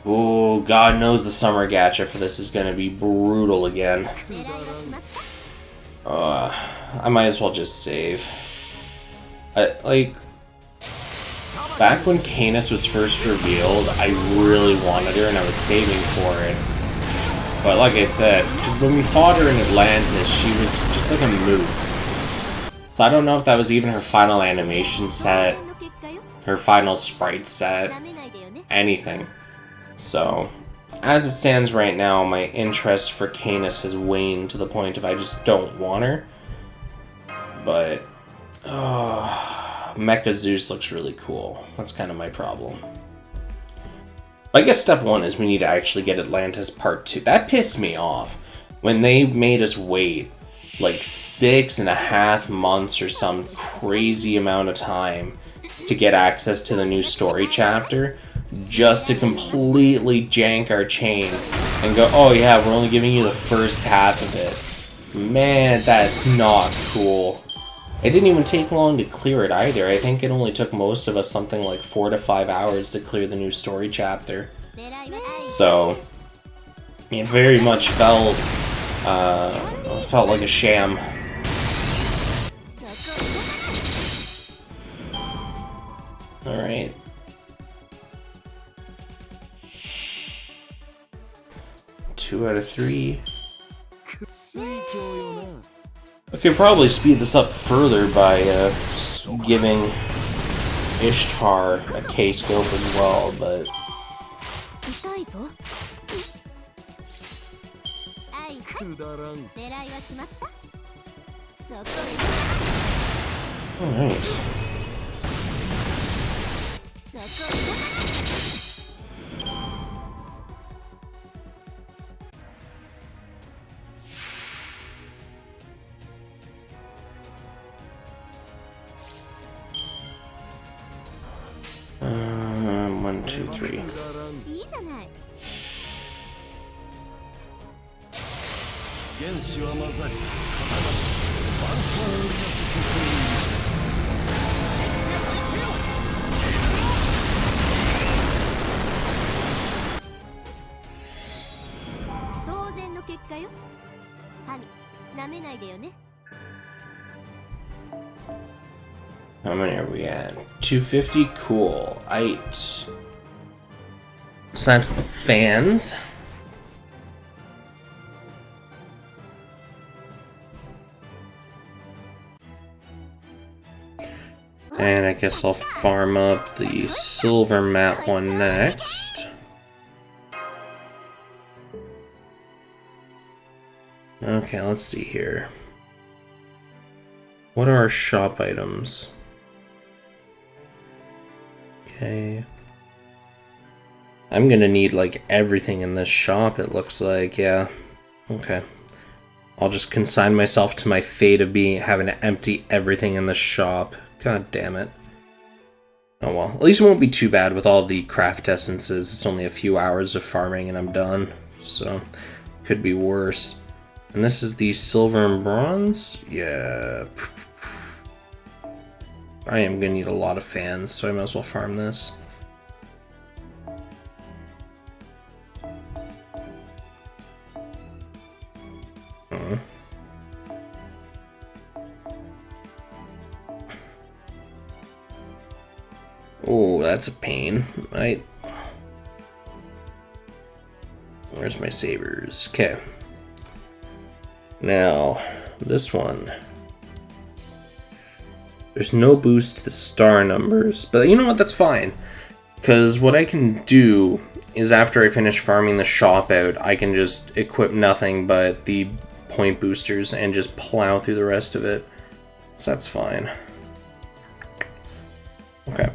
oh, God knows the summer gacha for this is gonna be brutal again. I might as well just save. Like, back when Canis was first revealed, I really wanted her and I was saving for it. But like I said, because when we fought her in Atlantis, she was just like a moot. So I don't know if that was even her final animation set, her final sprite set, anything. So, as it stands right now, my interest for Canis has waned to the point of I just don't want her. But, Mecha Zeus looks really cool. That's kind of my problem. I guess step one is we need to actually get Atlantis Part 2. That pissed me off. When they made us wait like 6.5 months or some crazy amount of time to get access to the new story chapter, just to completely jank our chain and go, oh yeah, we're only giving you the first half of it. Man, that's not cool. It didn't even take long to clear it either. I think it only took most of us something like 4 to 5 hours to clear the new story chapter. So, it very much felt like a sham. Alright. Two out of 3. I could probably speed this up further by giving Ishtar a K-scope as well, but... Alright. One, two, three. How many are we at? 250? Cool. Aight. So that's the fans. And I guess I'll farm up the silver mat one next. Okay, let's see here. What are our shop items? Okay. I'm gonna need like everything in this shop, it looks like, yeah. Okay. I'll just consign myself to my fate of having to empty everything in the shop. God damn it. Oh well, at least it won't be too bad with all the craft essences. It's only a few hours of farming and I'm done. So, could be worse. And this is the silver and bronze? Yeah. I am gonna need a lot of fans, so I might as well farm this. Oh, that's a pain. Right. Where's my sabers? Okay. Now, this one. There's no boost to the star numbers, but you know what? That's fine. Because what I can do is after I finish farming the shop out, I can just equip nothing but the point boosters and just plow through the rest of it. So that's fine. Okay.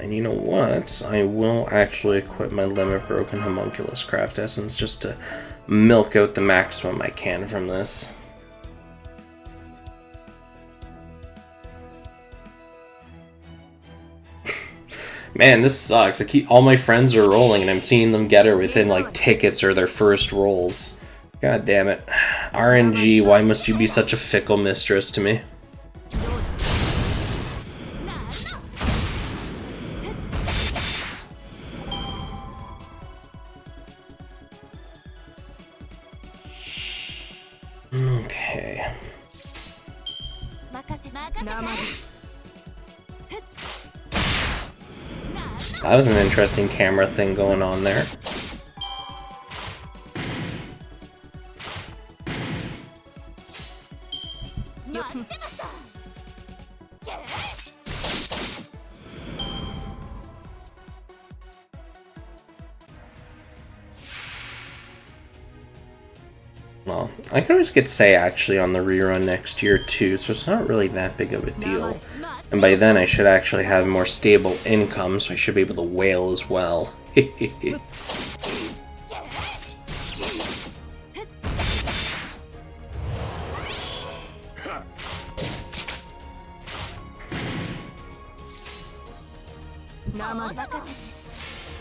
And you know what? I will actually equip my Limit Broken Homunculus Craft Essence just to milk out the maximum I can from this. Man, this sucks. All my friends are rolling, and I'm seeing them get her within like tickets or their first rolls. God damn it. RNG, why must you be such a fickle mistress to me? Okay. That was an interesting camera thing going on there. Well, I can always get Say actually on the rerun next year too, so it's not really that big of a deal. And by then I should actually have more stable income, so I should be able to whale as well.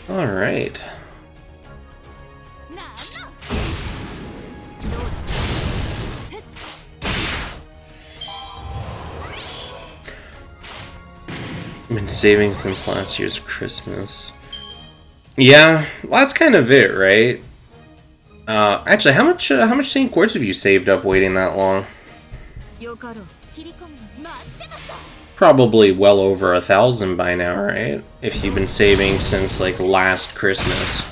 Alright. I've been saving since last year's Christmas. Yeah, well, that's kind of it, right? Actually, how much Saint Quartz have you saved up waiting that long? Probably well over 1,000 by now, right? If you've been saving since like last Christmas.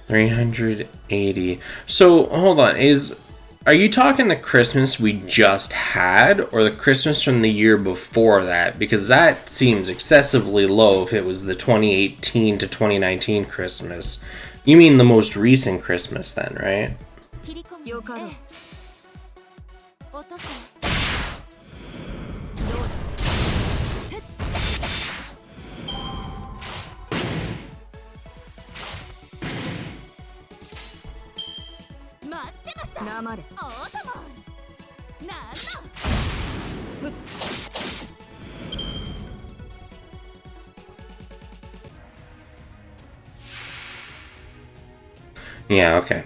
$380. So hold on, are you talking the Christmas we just had, or the Christmas from the year before that? Because that seems excessively low if it was the 2018 to 2019 Christmas. You mean the most recent Christmas then, right? Yeah, okay.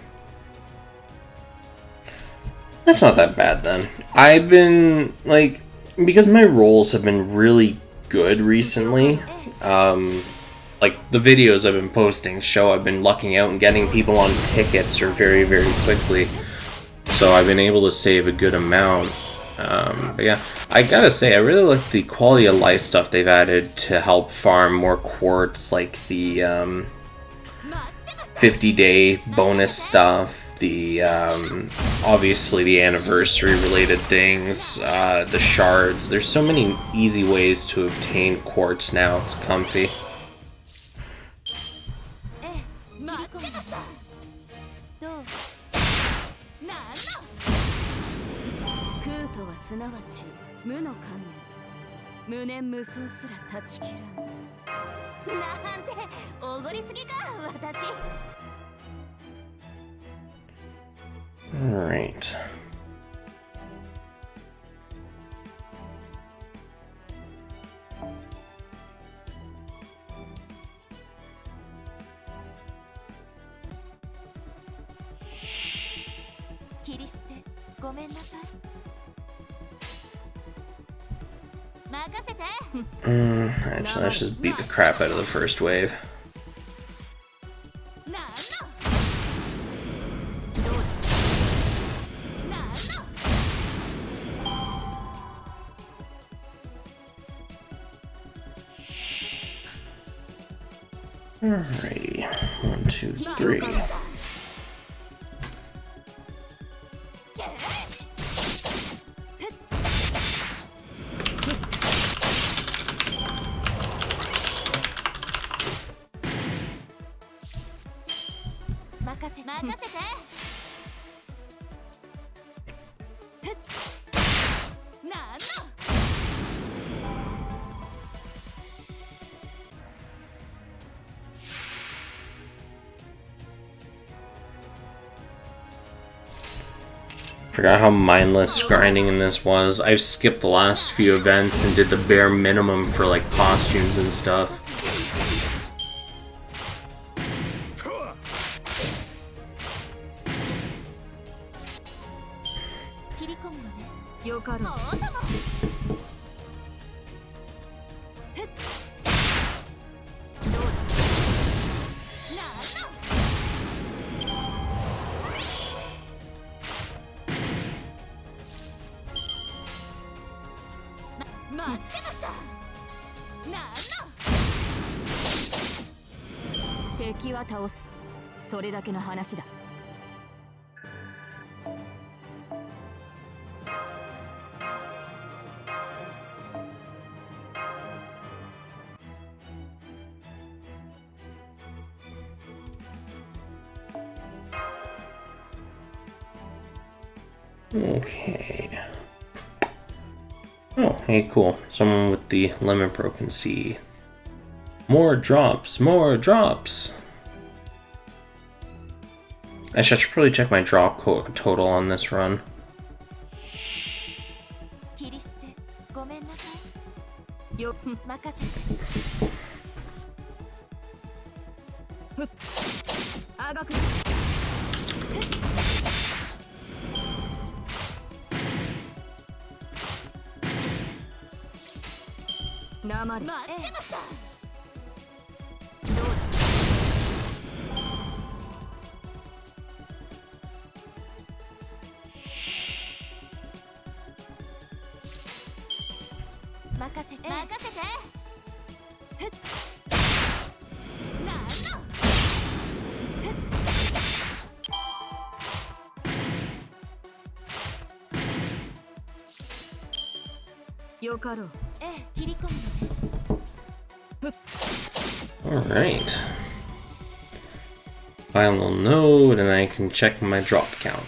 That's not that bad then. I've been, like, because my rolls have been really good recently, like, the videos I've been posting show I've been lucking out and getting people on tickets or very, very quickly. So I've been able to save a good amount. But yeah, I gotta say, I really like the quality of life stuff they've added to help farm more quartz, like the 50-day bonus stuff, the obviously the anniversary related things, the shards. There's so many easy ways to obtain quartz now. It's comfy. Alright. Actually, let's just beat the crap out of the first wave. Alrighty, 1, 2, 3. Forgot how mindless grinding in this was. I've skipped the last few events and did the bare minimum for like costumes and stuff. Okay. Oh, hey, cool. Someone with the lemon pro can see. More drops, more drops. Actually, I should probably check my drop total on this run. Alright. Final node, and I can check my drop count.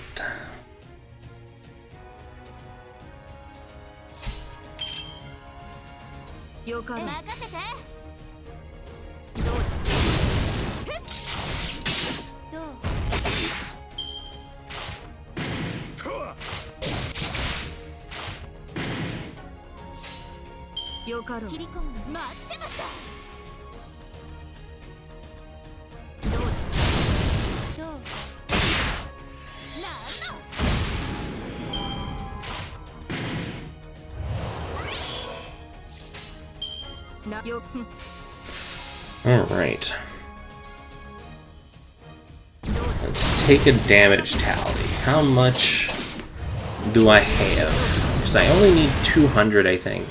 Alright. Let's take a damage tally. How much do I have? Because I only need 200, I think.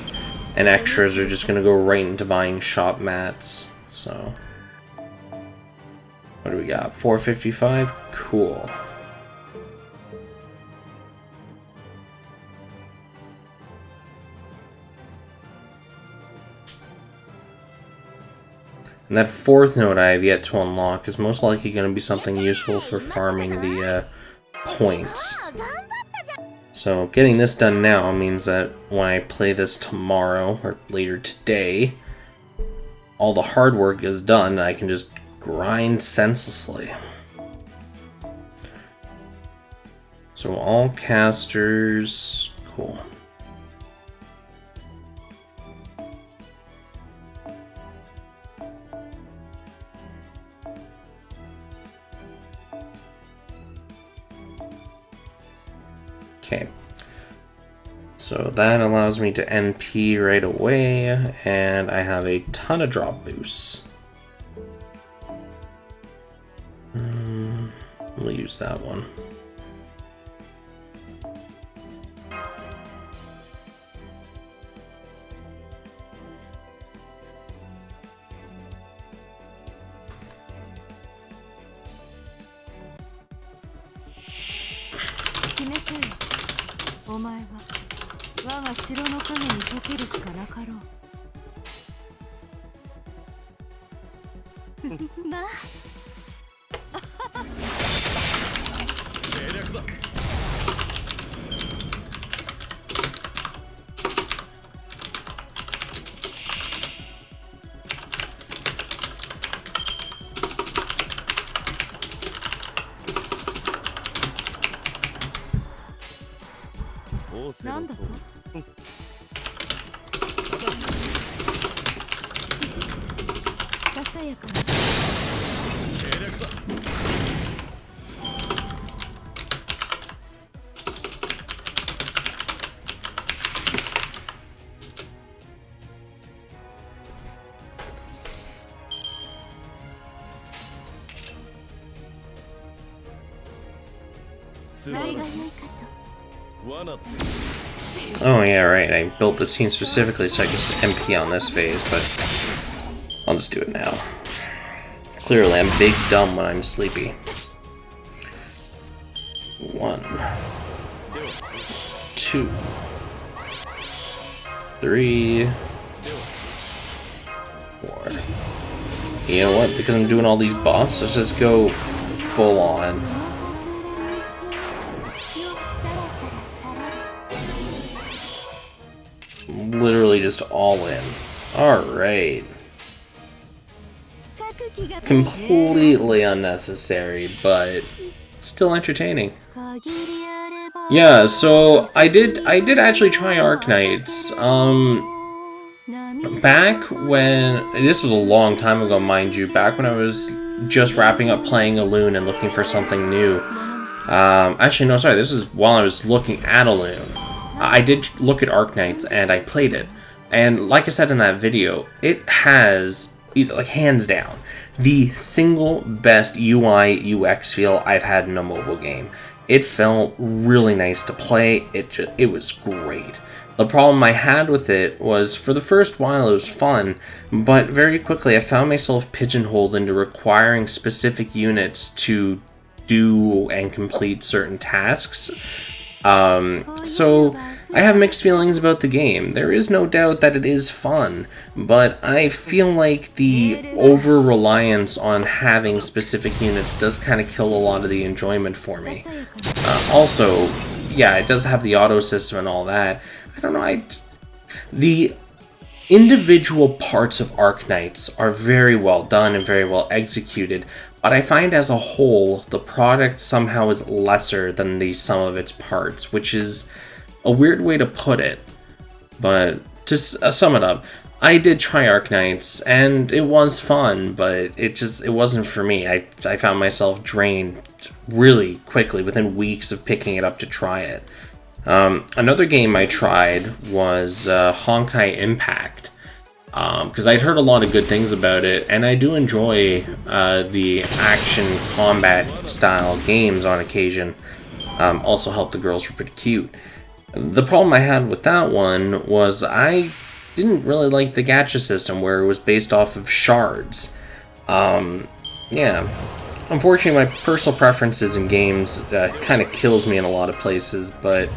And extras are just going to go right into buying shop mats. So, what do we got? 455? Cool. And that fourth node I have yet to unlock is most likely going to be something useful for farming the points. So getting this done now means that when I play this tomorrow or later today, all the hard work is done and I can just grind senselessly. So all casters, cool. Okay, So that allows me to NP right away, and I have a ton of drop boosts. We'll use that one. Oh yeah, right, I built this team specifically so I could just MP on this phase, but I'll just do it now. Clearly, I'm big dumb when I'm sleepy. 1, 2, 3, 4. You know what? Because I'm doing all these buffs, let's just go full on. Literally just all in. Alright. Completely unnecessary, but still entertaining. Yeah, so I did actually try Arknights. Back when, this was a long time ago, mind you, back when I was just wrapping up playing Aloon and looking for something new. Actually, no, sorry, this is while I was looking at Aloon. I did look at Arknights and I played it. And like I said in that video, it has, like, hands down, the single best UI UX feel I've had in a mobile game. It felt really nice to play. It was great. The problem I had with it was, for the first while it was fun, but very quickly I found myself pigeonholed into requiring specific units to do and complete certain tasks. So I have mixed feelings about the game. There is no doubt that it is fun, but I feel like the over-reliance on having specific units does kind of kill a lot of the enjoyment for me. Also, yeah, it does have the auto system and all that. I don't know, the individual parts of Arknights are very well done and very well executed, but I find as a whole, the product somehow is lesser than the sum of its parts, which is a weird way to put it. But to sum it up, I did try Arknights, and it was fun, but it wasn't for me. I found myself drained really quickly within weeks of picking it up to try it. Another game I tried was Honkai Impact. Because I'd heard a lot of good things about it, and I do enjoy the action combat style games on occasion. Also helped the girls were pretty cute. The problem I had with that one was I didn't really like the gacha system where it was based off of shards. Yeah. Unfortunately, my personal preferences in games kind of kills me in a lot of places, but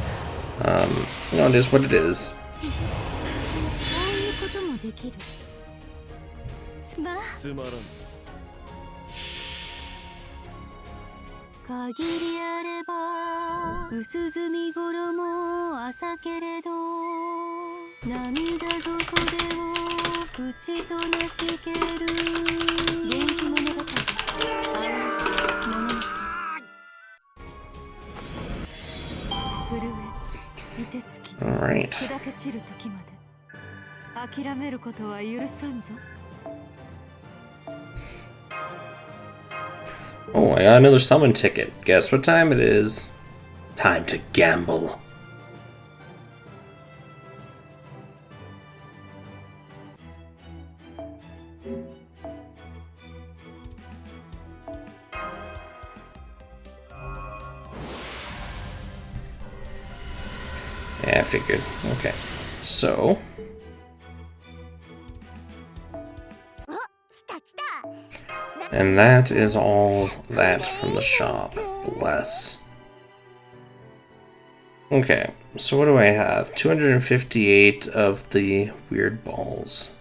you know, it is what it is. Alright. Oh, I got another summon ticket. Guess what time it is? Time to gamble. Yeah, I figured. Okay, so and that is all that from the shop. Bless. Okay, so what do I have? 258 of the weird balls.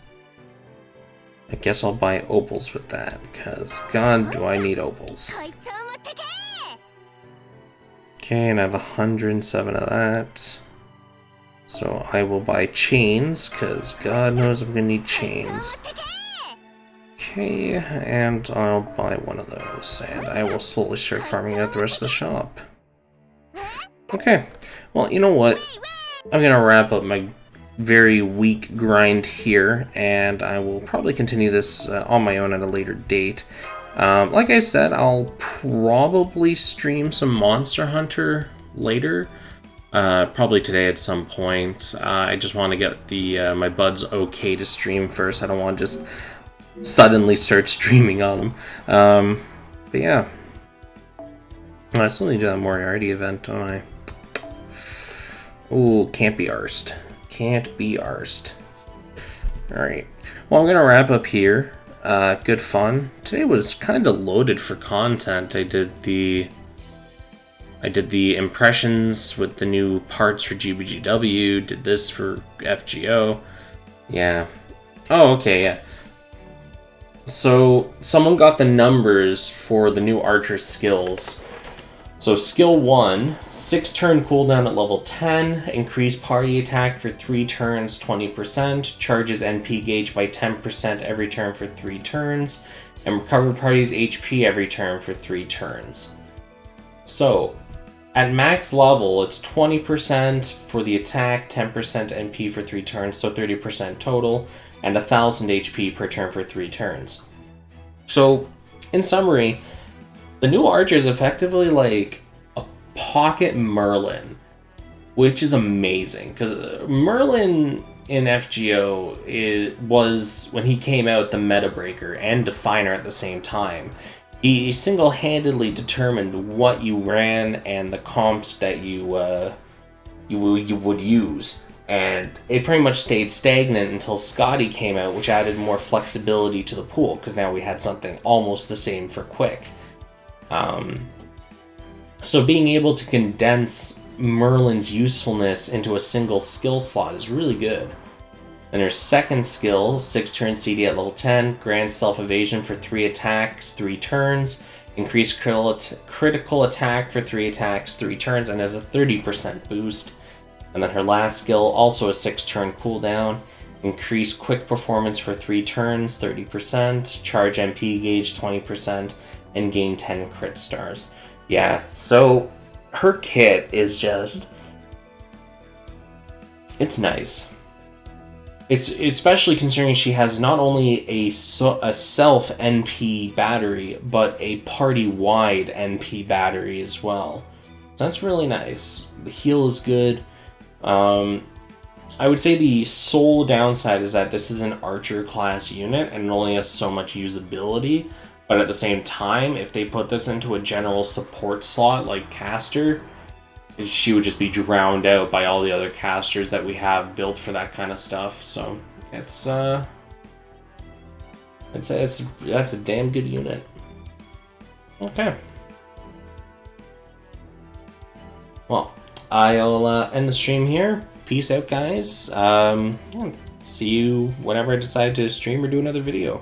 I guess I'll buy opals with that, because god do I need opals. Okay, and I have 107 of that. So I will buy chains, because god knows I'm gonna need chains. Okay, and I'll buy one of those, and I will slowly start farming out the rest of the shop. Okay, well, you know what? I'm gonna wrap up my very weak grind here, and I will probably continue this on my own at a later date. Like I said, I'll probably stream some Monster Hunter later. Probably today at some point. I just want to get the my buds okay to stream first. I don't want to just suddenly start streaming on them. But yeah. I still need to do that Moriarty event, don't I? Ooh, can't be arsed. Can't be arsed. Alright. Well, I'm going to wrap up here. Good fun. Today was kind of loaded for content. I did the impressions with the new parts for GBGW, did this for FGO. Yeah. Oh, okay, yeah. So, someone got the numbers for the new archer skills. So, skill 1, 6-turn cooldown at level 10, increase party attack for 3 turns 20%, charges NP gauge by 10% every turn for 3 turns, and recover party's HP every turn for 3 turns. So, at max level, it's 20% for the attack, 10% NP for 3 turns, so 30% total, and 1000 HP per turn for 3 turns. So, in summary, the new archer is effectively like a pocket Merlin, which is amazing, because Merlin in FGO was, when he came out, the meta breaker and definer at the same time. He single-handedly determined what you ran and the comps that you would use. And it pretty much stayed stagnant until Scotty came out, which added more flexibility to the pool, because now we had something almost the same for quick. So being able to condense Merlin's usefulness into a single skill slot is really good. And her second skill, 6-turn CD at level 10, grants self-evasion for 3 attacks, 3 turns, increase critical attack for 3 attacks, 3 turns, and has a 30% boost. And then her last skill, also a 6-turn cooldown, increase quick performance for 3 turns, 30%, charge MP gauge 20%, and gain 10 crit stars. Yeah, so her kit is just... it's nice. It's especially considering she has not only a self NP battery, but a party-wide NP battery as well. So that's really nice. The heal is good. I would say the sole downside is that this is an archer class unit and it only has so much usability. But at the same time, if they put this into a general support slot like caster, she would just be drowned out by all the other casters that we have built for that kind of stuff. So that's a damn good unit. Okay. Well, I'll end the stream here. Peace out, guys. See you whenever I decide to stream or do another video.